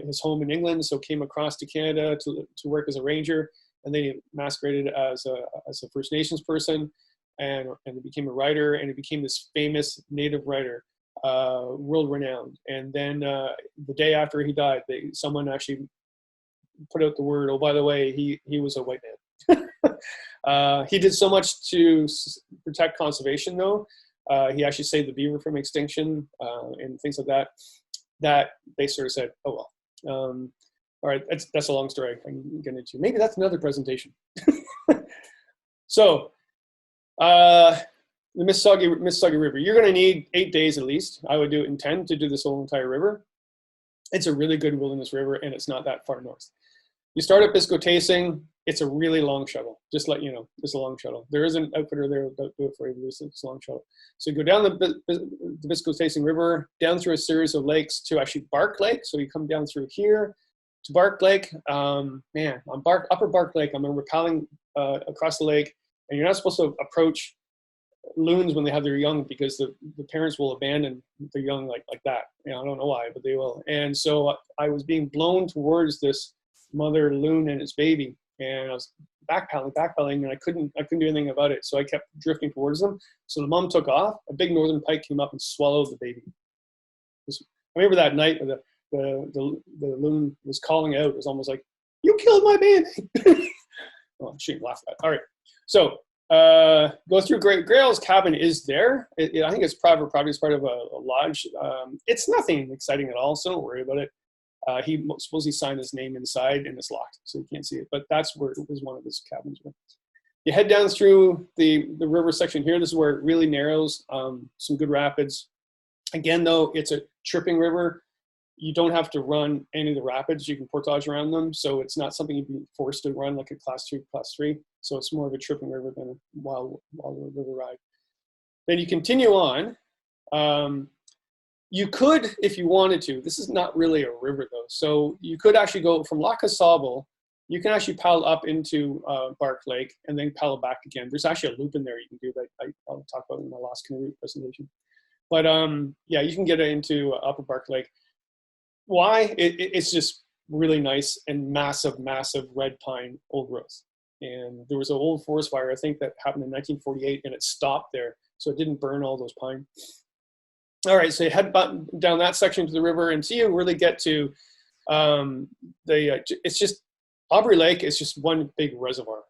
his home in England, so came across to Canada to work as a ranger, and then he masqueraded as a First Nations person, and he became a writer, and he became this famous Native writer, world renowned. And then the day after he died, someone actually put out the word, oh, by the way, he was a white man. He did so much to protect conservation, though. He actually saved the beaver from extinction and things like that they sort of said, oh, well. All right, that's a long story I can get into. Maybe that's another presentation. So the Mississauga River, you're going to need 8 days at least. I would do it in 10 to do this whole entire river. It's a really good wilderness river, and it's not that far north. You start at Biscotasing. It's a really long shuttle. Just let you know, it's a long shuttle. There is an outfitter there that'll do it for you. It's a long shuttle. So you go down the Biscotasing River, down through a series of lakes to actually Bark Lake. So you come down through here to Bark Lake. Man, on Upper Bark Lake, I remember paddling across the lake, and you're not supposed to approach loons when they have their young, because the parents will abandon their young like that. You know, I don't know why, but they will. And so I was being blown towards this mother loon and its baby, and I was backpedaling, and I couldn't do anything about it. So I kept drifting towards them. So the mom took off. A big northern pike came up and swallowed the baby. I remember that night the loon was calling out. It was almost like, "You killed my baby." Well, she laughed at it. All right, so go through Grail's cabin is there. I think it's private property. It's part of a lodge. It's nothing exciting at all, so don't worry about it. He supposedly signed his name inside, and it's locked, so you can't see it. But that's where it was, one of his cabins. You head down through the river section here. This is where it really narrows. Some good rapids. Again, though, it's a tripping river. You don't have to run any of the rapids. You can portage around them, so it's not something you'd be forced to run like a class 2, class 3. So it's more of a tripping river than a wild river ride. Then you continue on. You could, if you wanted to. This is not really a river, though. So you could actually go from Lac Sable. You can actually paddle up into Bark Lake and then paddle back again. There's actually a loop in there you can do that I'll talk about in my last canoe presentation. But yeah, you can get into Upper Bark Lake. Why? It's just really nice and massive red pine old growth. And there was an old forest fire, I think, that happened in 1948, and it stopped there. So it didn't burn all those pine. All right, so you head down that section to the river, and so you really get to it's just Aubrey Lake is just one big reservoir,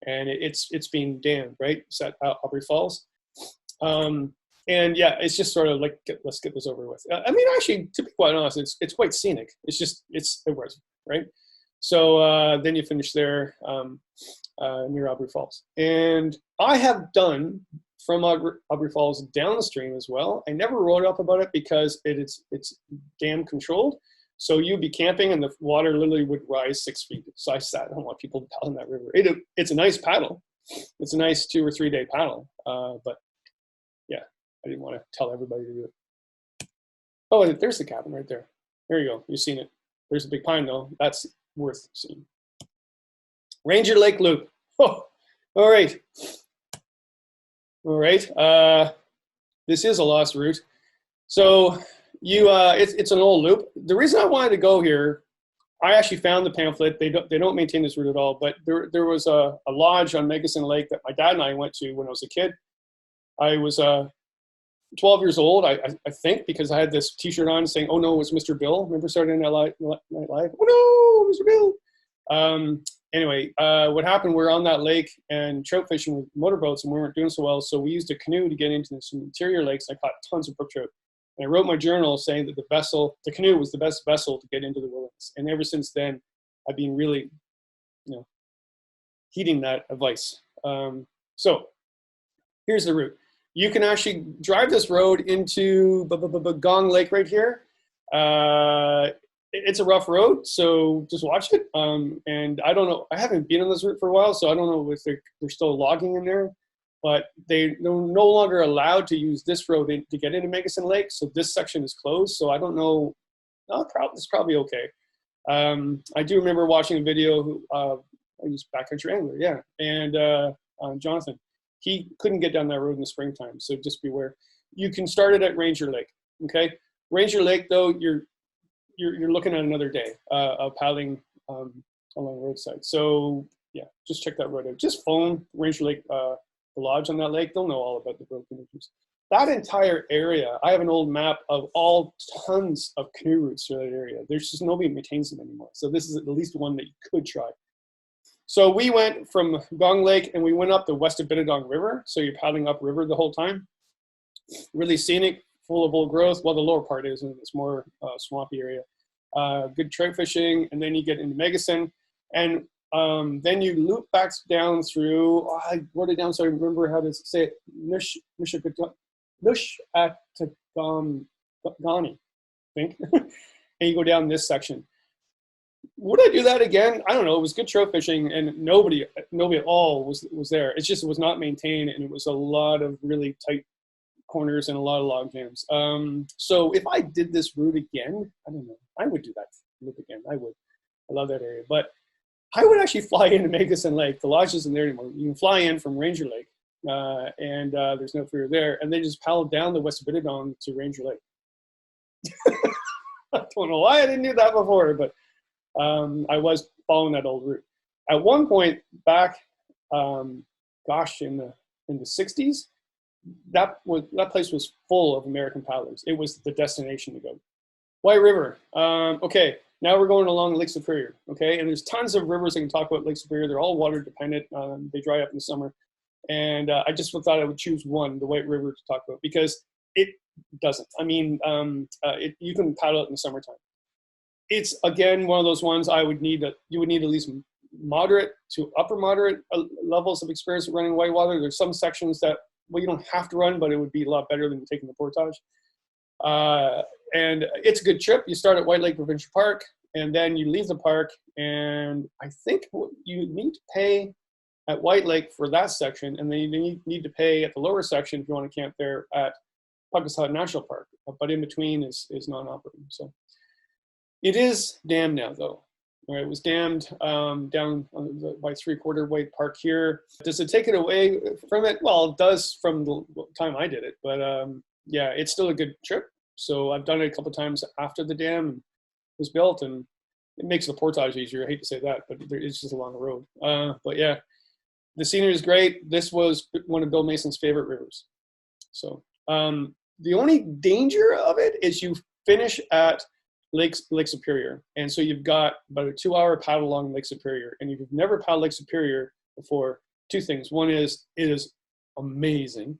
and it's being dammed, right? It's at Aubrey Falls. And yeah, it's just sort of like, let's get this over with. I mean, actually, to be quite honest, it's quite scenic. It's a reservoir, right? So then you finish there near Aubrey Falls. And I have done from Aubrey Falls downstream as well. I never wrote up about it because it's dam controlled. So you'd be camping and the water literally would rise 6 feet. So I said, I don't want people paddling that river. It's a nice paddle. It's a nice 2 or 3 day paddle. But yeah, I didn't want to tell everybody to do it. Oh, there's the cabin right there. There you go. You've seen it. There's a big pine though. That's worth seeing. Ranger Lake Loop. Oh, all right. All right. This is a lost route. So it's an old loop. The reason I wanted to go here, I actually found the pamphlet. They don't maintain this route at all, but there was a lodge on Magnetewan Lake that my dad and I went to when I was a kid. I was 12 years old, I think, because I had this T-shirt on saying, "Oh no, it's Mr. Bill." Remember Saturday Night Live? Oh no, Mr. Bill. Anyway, what happened? We're on that lake and trout fishing with motorboats, and we weren't doing so well. So we used a canoe to get into some interior lakes. I caught tons of brook trout. And I wrote my journal saying that the canoe was the best vessel to get into the wilderness. And ever since then, I've been really, heeding that advice. So here's the route. You can actually drive this road into Gong Lake right here. It's a rough road, so just watch it. And I don't know, I haven't been on this route for a while, so I don't know if they're still logging in there. But they're no longer allowed to use this road to get into Magnetewan Lake, so this section is closed. So I don't know. It's probably okay. I do remember watching a video. I was backcountry angler, yeah, and Jonathan. He couldn't get down that road in the springtime, so just beware. You can start it at Ranger Lake. Okay, Ranger Lake though, you're looking at another day of paddling along the roadside. So yeah, just check that road out. Just phone Ranger Lake. The lodge on that lake, they'll know all about the road conditions. That entire area, I have an old map of all tons of canoe routes through that area. There's just nobody maintains them anymore. So this is at least one that you could try. So we went from Gong Lake and we went up the West of Binnedong River. So you're paddling up river the whole time. Really scenic, full of old growth. Well, the lower part is, and it's more swampy area. Good trout fishing, and then you get into Magnetewan. And then you loop back down through, I wrote it down so I remember how to say it, Nushagani, I think. And you go down this section. would I do that again? I don't know. It was good trout fishing, and nobody at all was there. It's just it was not maintained, and it was a lot of really tight corners and a lot of log jams. So if I did this route again, I don't know. I would do that route again. I would. I love that area, but I would actually fly into Magnetewan Lake. The lodge isn't there anymore. You can fly in from Ranger Lake, and there's no fear there, and then just paddle down the West Nippigon to Ranger Lake. I don't know why I didn't do that before, but I was following that old route. At one point back, gosh, in the 60s, that place was full of American paddlers. It was the destination to go. White River. Okay, now we're going along Lake Superior. Okay, and there's tons of rivers I can talk about Lake Superior. They're all water dependent. They dry up in the summer, and I just thought I would choose one, the White River, to talk about because it doesn't. I mean, you can paddle it in the summertime. It's again one of those ones you would need at least moderate to upper moderate levels of experience running whitewater. There's some sections that you don't have to run, but it would be a lot better than taking the portage. And it's a good trip. You start at White Lake Provincial Park, and then you leave the park, and I think you need to pay at White Lake for that section, and then you need to pay at the lower section if you want to camp there at Pukasahut National Park. But in between is non-operating. So it is dammed now, though. It was dammed down by 3/4 White Park here. Does it take it away from it? Well, it does from the time I did it, but yeah, it's still a good trip. So I've done it a couple of times after the dam was built, and it makes the portage easier. I hate to say that, but it's just a long road. But yeah, the scenery is great. This was one of Bill Mason's favorite rivers. So the only danger of it is you finish at Lake Superior, and so you've got about a 2-hour paddle along Lake Superior. And if you've never paddled Lake Superior before, two things. One is it is amazing.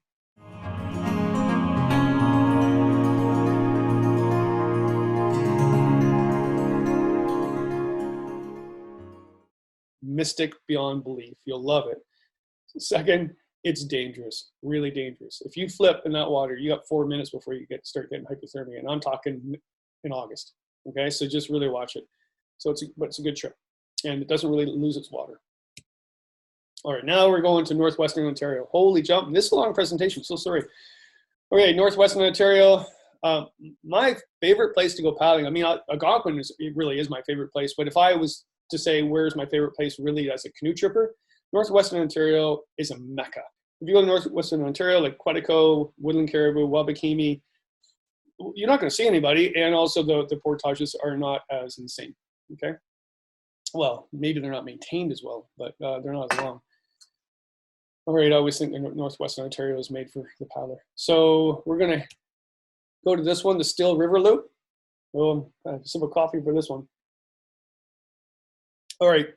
Mystic beyond belief. You'll love it. Second, it's dangerous, really dangerous. If you flip in that water, you got 4 minutes before you start getting hypothermia, and I'm talking in August. Okay, so just really watch it. So it's a good trip, and it doesn't really lose its water. All right, now we're going to Northwestern Ontario. Holy jump! This is a long presentation. So sorry. Okay, Northwestern Ontario. My favorite place to go paddling. I mean, Algonquin really is my favorite place. But if I was to say where's my favorite place really as a canoe tripper, Northwestern Ontario is a mecca. If you go to Northwestern Ontario, like Quetico, Woodland Caribou, Wabakimi, you're not going to see anybody, and also the portages are not as insane. Okay, well, maybe they're not maintained as well, but they're not as long. All right, I always think Northwestern Ontario is made for the paddler. So we're going to go to this one, the Still River Loop. Oh, I have a sip of coffee for this one. All right,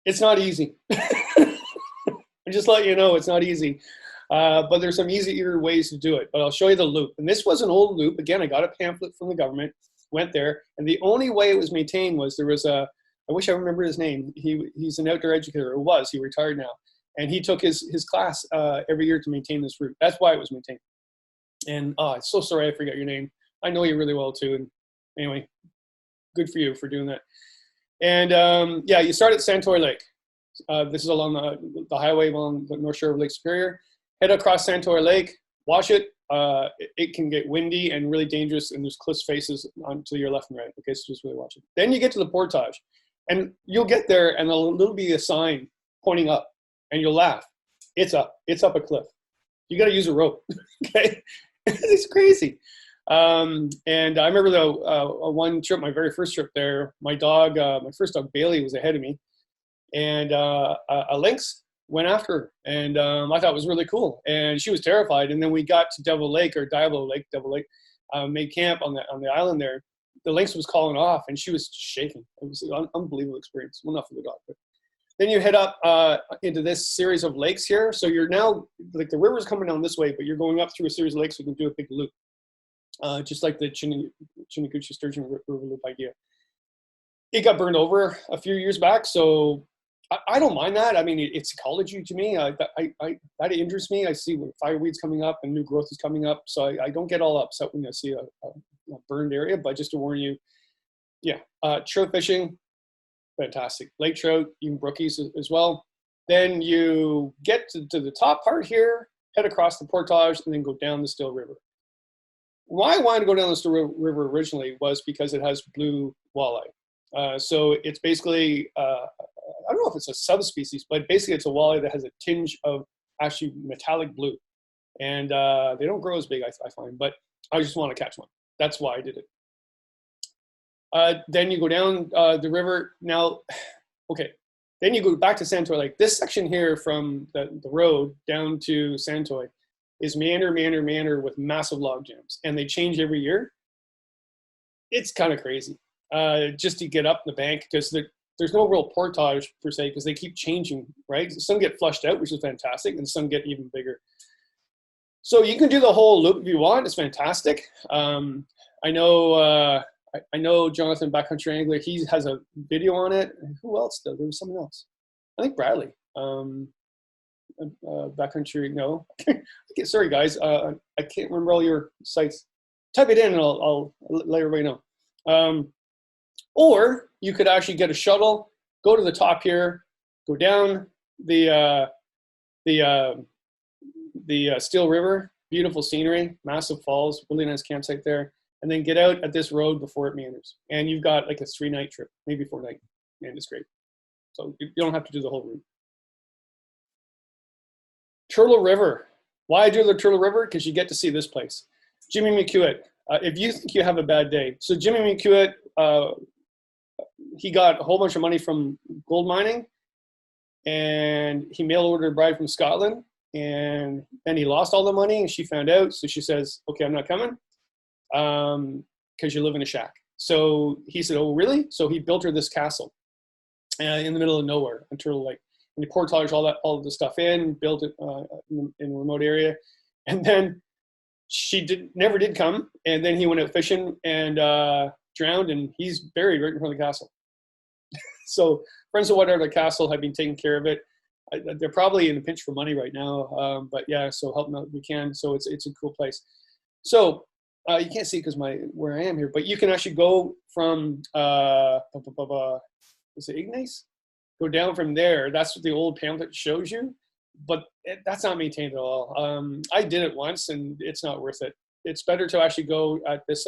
it's not easy. I'm just letting you know it's not easy. But there's some easier ways to do it. But I'll show you the loop. And this was an old loop. Again, I got a pamphlet from the government, went there, and the only way it was maintained was there was I wish I remember his name. He's an outdoor educator, he retired now. And he took his class every year to maintain this route. That's why it was maintained. And I'm so sorry I forgot your name. I know you really well too. And anyway, good for you for doing that. And yeah, you start at Santoy Lake. This is along the highway along the north shore of Lake Superior. Head across Santoy Lake, watch it. It can get windy and really dangerous, and there's cliff faces to your left and right. Okay, so just really watch it. Then you get to the portage, and you'll get there, and there'll be a sign pointing up, and you'll laugh. It's up a cliff. You got to use a rope. Okay, it's crazy. And I remember one trip, my very first trip there, my first dog Bailey was ahead of me, and a lynx went after her, and I thought it was really cool, and she was terrified. And then we got to Devil Lake, made camp on the island there. The lynx was calling off, and she was shaking. It was an unbelievable experience. Well, not for the dog, but then you head up into this series of lakes here. So you're now, like, the river's coming down this way, but you're going up through a series of lakes, so you can do a big loop, just like the Chiniguchi Sturgeon River Loop idea. It got burned over a few years back, so I don't mind that. I mean, it's ecology to me. That interests me. I see fireweeds coming up and new growth is coming up, so I don't get all upset when I see a burned area. But just to warn you, yeah, trout fishing, fantastic. Lake trout, even brookies as well. Then you get to the top part here, head across the portage, and then go down the Still River. Why I wanted to go down the Still River originally was because it has blue walleye. So it's basically, I don't know if it's a subspecies, but basically it's a walleye that has a tinge of actually metallic blue. And they don't grow as big, I find, but I just want to catch one. That's why I did it. Then you go down the river. Now, okay, then you go back to Santoy Lake. This section here from the road down to Santoy is meander with massive log jams. And they change every year. It's kind of crazy just to get up the bank because there's no real portage per se because they keep changing, right? Some get flushed out, which is fantastic, and some get even bigger. So you can do the whole loop if you want. It's fantastic. I know Jonathan, Backcountry Angler, he has a video on it. Who else though? There was someone else. I think Bradley. Backcountry, no. Sorry guys, I can't remember all your sites. Type it in and I'll let everybody know. Or you could actually get a shuttle, go to the top here, go down the Still River, beautiful scenery, massive falls, really nice campsite there, and then get out at this road before it meanders. And you've got like a 3-night trip, maybe 4-night, and it's great. So you don't have to do the whole route. Turtle River. Why do the Turtle River? Because you get to see this place. Jimmy McEwitt. If you think you have a bad day. So Jimmy McEwitt, he got a whole bunch of money from gold mining, and he mail ordered a bride from Scotland. And then he lost all the money, and she found out. So she says, okay, I'm not coming because you live in a shack. So he said, oh, really? So he built her this castle in the middle of nowhere on Turtle Lake. And he portaged all of the stuff in, built it in a remote area. And then she never did come. And then he went out fishing and drowned, and he's buried right in front of the castle. So Friends of Whitewater Castle have been taking care of it. They're probably in a pinch for money right now, but yeah, so help them out if we can. So it's a cool place. So you can't see because where I am here, but you can actually go from is it Ignace? Go down from there. That's what the old pamphlet shows you, but that's not maintained at all. I did it once, and it's not worth it. It's better to actually go at this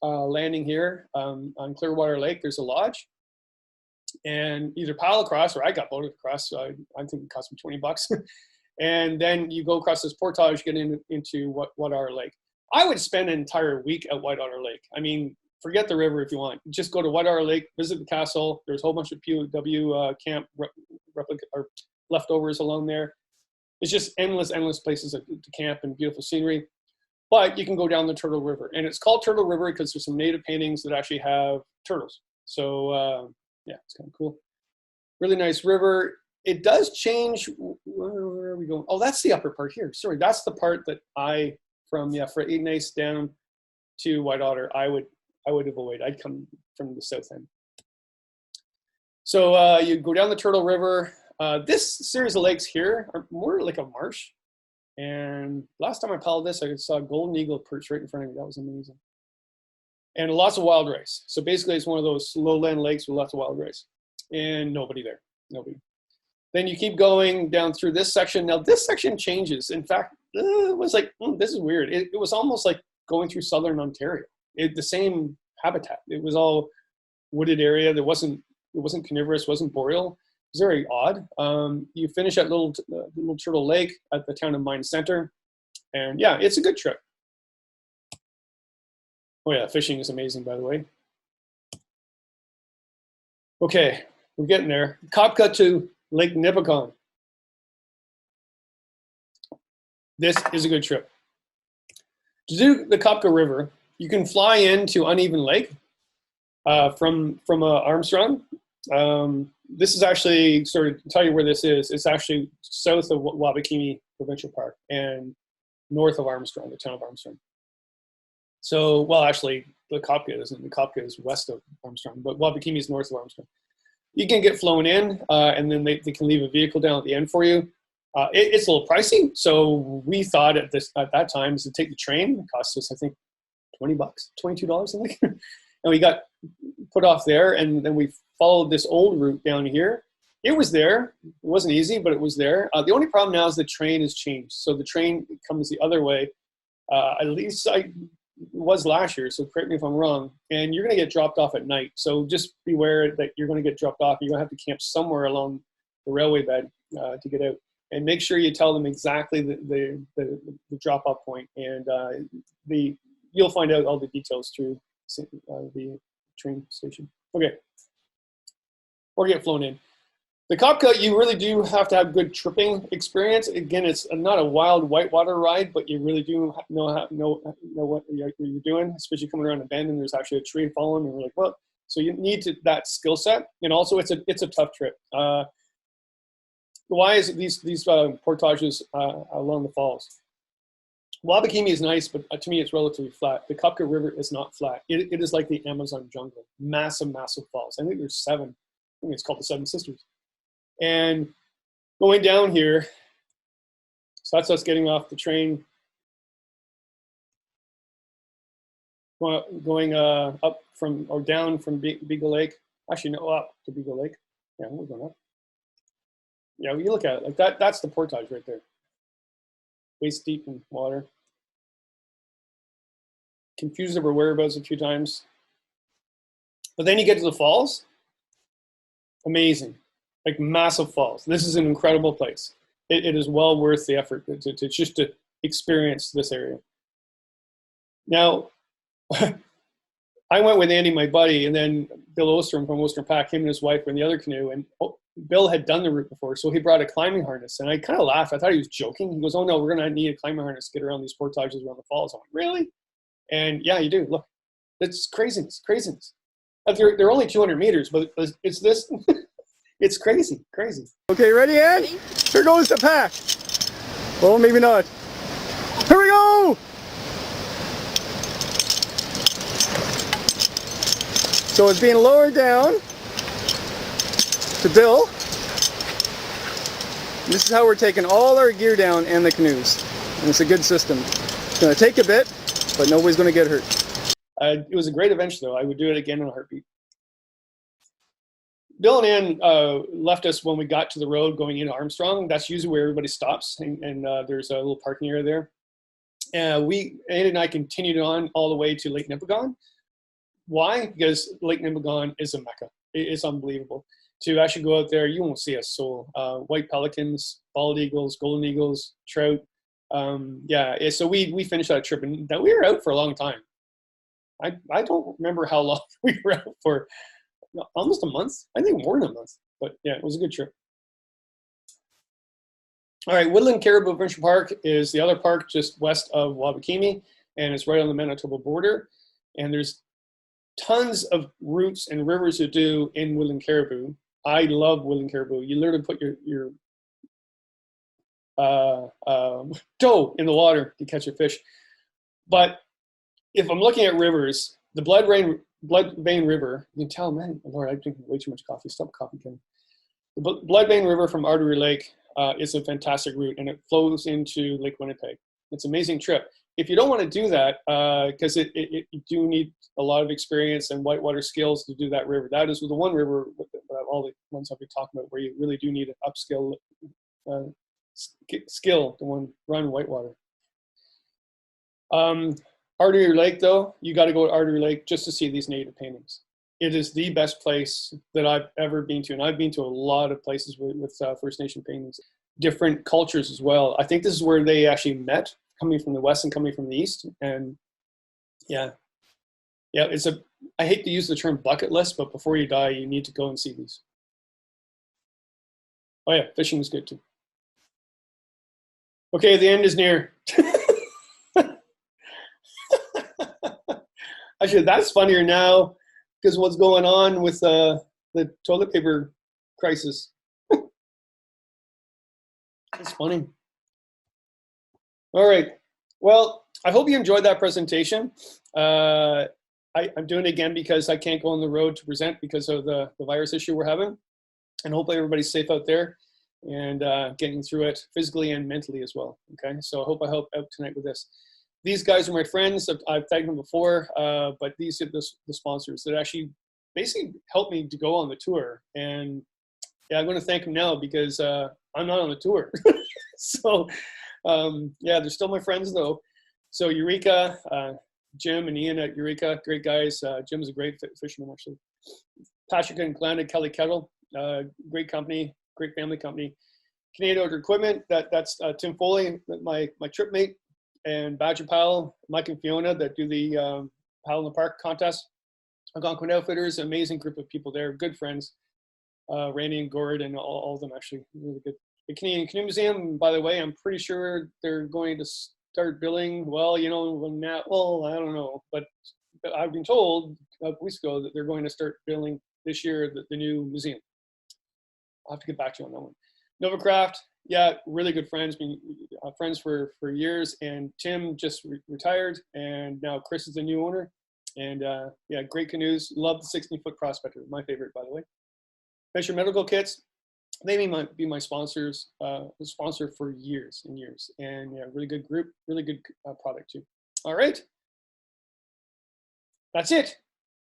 landing here on Clearwater Lake. There's a lodge. And either paddle across, or I got boated across, so I think it cost me $20. And then you go across this portage, get into Whitewater Lake. I would spend an entire week at Whitewater Lake. I mean, forget the river if you want. Just go to Whitewater Lake, visit the castle. There's a whole bunch of POW camp replica or leftovers along there. It's just endless places to camp and beautiful scenery. But you can go down the Turtle River. And it's called Turtle River because there's some native paintings that actually have turtles. So, yeah, it's kind of cool. Really nice river. It does change. Where are we going? Oh, that's the upper part here. Sorry, that's the part that from Ignace down to Whitewater, I would avoid. I'd come from the south end. So you go down the Turtle River. This series of lakes here are more like a marsh. And last time I paddled this, I saw a golden eagle perch right in front of me. That was amazing. And lots of wild rice. So basically it's one of those lowland lakes with lots of wild rice. And nobody there, nobody. Then you keep going down through this section. Now this section changes. In fact, it was like, this is weird. It was almost like going through southern Ontario. The same habitat. It was all wooded area. It wasn't carnivorous, wasn't boreal. It was very odd. You finish at Little Turtle Lake at the town of Mine Center. And yeah, it's a good trip. Oh yeah, fishing is amazing, by the way. Okay, we're getting there. Kopka to Lake NIPIGON. This is a good trip. To do the Kopka River, you can fly into Uneven Lake from Armstrong. This is actually, sort of to tell you where this is, it's actually south of Wabakimi Provincial Park and north of Armstrong, the town of Armstrong. So, well, actually, the Kopka isn't. The Kopka is west of Armstrong, but Wabakimi is north of Armstrong. You can get flown in, and then they can leave a vehicle down at the end for you. It's a little pricey, so we thought at that time to take the train. It cost us, I think, $20, $22, I think. and we got put off there, and then we followed this old route down here. It was there. It wasn't easy, but it was there. The only problem now is the train has changed. So the train comes the other way. At least it was last year, so correct me if I'm wrong. And you're going to get dropped off at night. So just beware that you're going to get dropped off. You're going to have to camp somewhere along the railway bed to get out. And make sure you tell them exactly the drop-off point. And you'll find out all the details through the train station. Okay. Or get flown in. The Kopka, you really do have to have good tripping experience. Again, it's not a wild whitewater ride, but you really do know what you're doing, especially coming around a bend and there's actually a tree falling, and you're like, well, so you need that skill set. And also, it's a tough trip. Why is it these portages along the falls? Wabakimi is nice, but to me, it's relatively flat. The Kopka River is not flat. It is like the Amazon jungle. Massive, massive falls. I think there's 7. I think it's called the Seven Sisters. And going down here, so that's us getting off the train, going up from, or down from Beagle Lake. Actually, no, up to Beagle Lake. Yeah, we're going up. Yeah, when you look at it like that, that's the portage right there. Waist deep in water. Confused over whereabouts a few times. But then you get to the falls. Amazing. Like massive falls. This is an incredible place. It is well worth the effort to just to experience this area. Now, I went with Andy, my buddy, and then Bill Ostrom from Ostrom Pack, him and his wife were in the other canoe, and Bill had done the route before, so he brought a climbing harness, and I kind of laughed. I thought he was joking. He goes, oh no, we're gonna need a climbing harness to get around these portages around the falls. I'm like, really? And yeah, you do. Look, it's craziness, craziness. They're only 200 meters, but it's this. It's crazy, crazy. Okay, ready, Ann? Here goes the pack. Well, maybe not. Here we go! So it's being lowered down to Bill. This is how we're taking all our gear down and the canoes. And it's a good system. It's gonna take a bit, but nobody's gonna get hurt. It was a great adventure though. I would do it again in a heartbeat. Bill and Ann left us when we got to the road going into Armstrong. That's usually where everybody stops, and there's a little parking area there. Ann and I continued on all the way to Lake Nipigon. Why? Because Lake Nipigon is a mecca. It's unbelievable. To actually go out there, you won't see a soul. White pelicans, bald eagles, golden eagles, trout. Yeah, so we finished that trip, and we were out for a long time. I don't remember how long we were out for. Almost a month. I think more than a month. But yeah, it was a good trip. All right, Woodland Caribou Provincial Park is the other park just west of Wabakimi, and it's right on the Manitoba border. And there's tons of routes and rivers to do in Woodland Caribou. I love Woodland Caribou. You literally put your toe in the water to catch a fish. But if I'm looking at rivers, the Bloodvein River, you can tell, man, Lord, I'm drinking way too much coffee. Stop coffee, Ken. The Bloodvein River from Artery Lake is a fantastic route, and it flows into Lake Winnipeg. It's an amazing trip. If you don't want to do that, because you do need a lot of experience and whitewater skills to do that river. That is the one river, all the ones I've been talking about, where you really do need an upskill skill to run whitewater. Artery Lake, though, you got to go to Artery Lake just to see these native paintings. It is the best place that I've ever been to, and I've been to a lot of places with First Nation paintings, different cultures as well. I think this is where they actually met, coming from the west and coming from the east. And yeah, I hate to use the term bucket list, but before you die, you need to go and see these. Oh yeah, fishing is good too. Okay, the end is near. Actually, that's funnier now because what's going on with the toilet paper crisis. It's funny. All right. Well, I hope you enjoyed that presentation. I'm doing it again because I can't go on the road to present because of the virus issue we're having. And hopefully everybody's safe out there and getting through it physically and mentally as well. Okay, so I hope I help out tonight with this. these guys are my friends. I've thanked them before, but these are the sponsors that actually basically helped me to go on the tour. And yeah, I'm going to thank them now because I'm not on the tour. So yeah, they're still my friends though. So Eureka, Jim and Ian at Eureka, great guys. Jim's a great fisherman actually. Patrick and Glenn at Kelly Kettle, great company, great family company. Canadian Outdoor Equipment, that's Tim Foley, my trip mate, and Badger Paddle, Mike and Fiona that do the Paddle in the Park contest. ALGONQUIN Outfitters, amazing group of people there, good friends. Randy and Gord and all of them actually, really good. The Canadian Canoe Museum, by the way, I'm pretty sure they're going to start building, well, you know, well, I don't know, but I've been told a week ago that they're going to start building this year the new museum. I'll have to get back to you on that one. Novacraft, yeah, really good friends, been friends for years, and Tim just retired, and now Chris is the new owner, and yeah, great canoes. Love the 16-foot Prospector, my favorite, by the way. Measure Medical Kits, they might be my sponsors, sponsor for years and years, and yeah, really good group, really good product too. All right, that's it.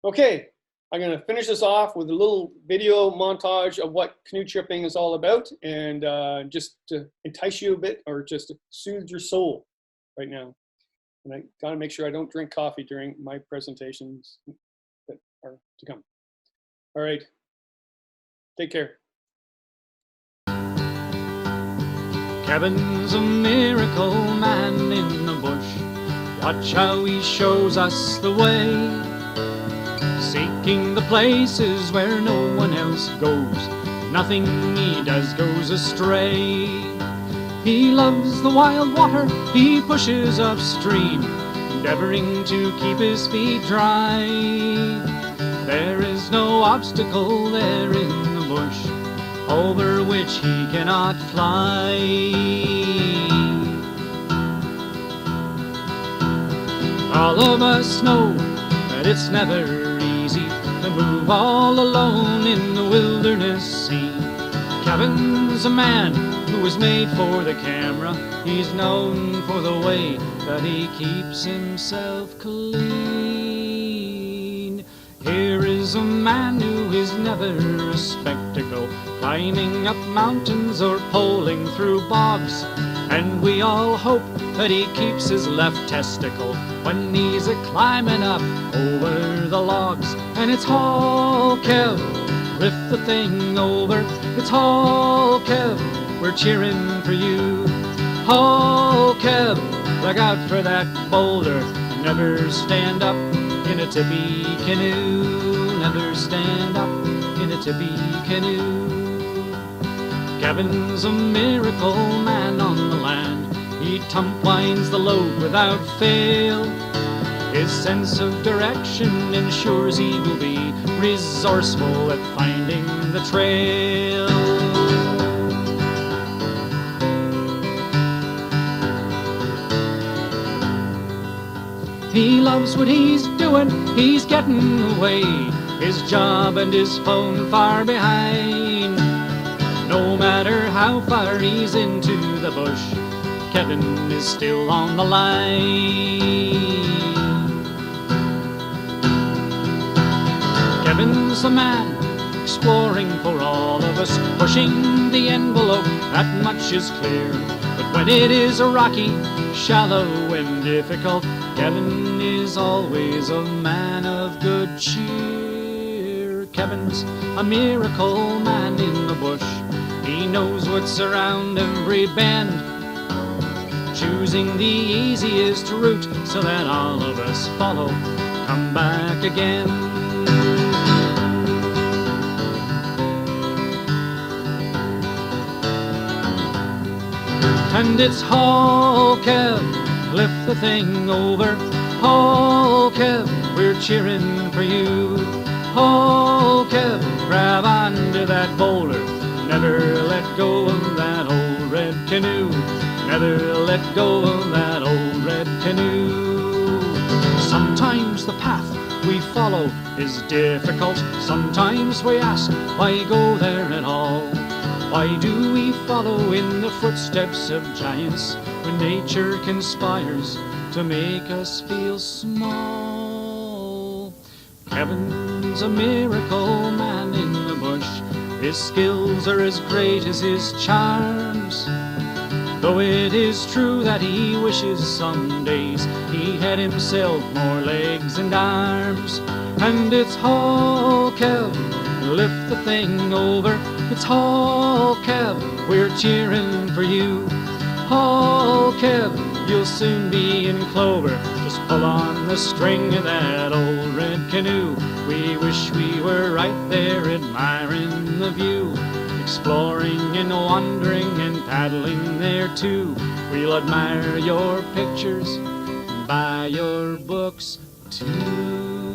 Okay. I'm going to finish this off with a little video montage of what canoe tripping is all about, and just to entice you a bit or just to soothe your soul right now. And I got to make sure I don't drink coffee during my presentations that are to come. All right. Take care. Kevin's a miracle man in the bush. Watch how he shows us the way. Seeking the places where no one else goes. Nothing he does goes astray. He loves the wild water, he pushes upstream, endeavoring to keep his feet dry. There is no obstacle there in the bush over which he cannot fly. All of us know that it's never to move all alone in the wilderness scene. Kevin's a man who was made for the camera. He's known for the way that he keeps himself clean. Here is a man who is never a spectacle, climbing up mountains or poling through bogs. And we all hope that he keeps his left testicle when he's a-climbing up over the logs. And it's haul, Kev, lift the thing over. It's haul, Kev, we're cheering for you. Haul, Kev, look out for that boulder. Never stand up in a tippy canoe. Never stand up in a tippy canoe. Kevin's a miracle man on the land. He tump-winds the load without fail. His sense of direction ensures he will be resourceful at finding the trail. He loves what he's doing, he's getting away. His job and his phone far behind. No matter how far he's into the bush, Kevin is still on the line. Kevin's the man, exploring for all of us, pushing the envelope, that much is clear. But when it is rocky, shallow and difficult, Kevin is always a man of good cheer. Kevin's a miracle man in the bush. He knows what's around every bend, choosing the easiest route so that all of us follow, come back again. And it's haul, Kev, lift the thing over. Haul, Kev, we're cheering for you. Haul, Kev, grab onto that boulder. Never let go of that old red canoe. Never let go of that old red canoe. Sometimes the path we follow is difficult. Sometimes we ask, why go there at all? Why do we follow in the footsteps of giants when nature conspires to make us feel small. Kevin's a miracle man in the bush. His skills are as great as his charms. Though it is true that he wishes some days he had himself more legs and arms. And it's haul, Kev, lift the thing over. It's haul, Kev, we're cheering for you. Haul, Kev, you'll soon be in clover. Just pull on the string of that old red canoe. We wish we were right there admiring the view, exploring and wandering and paddling there too. We'll admire your pictures and buy your books too.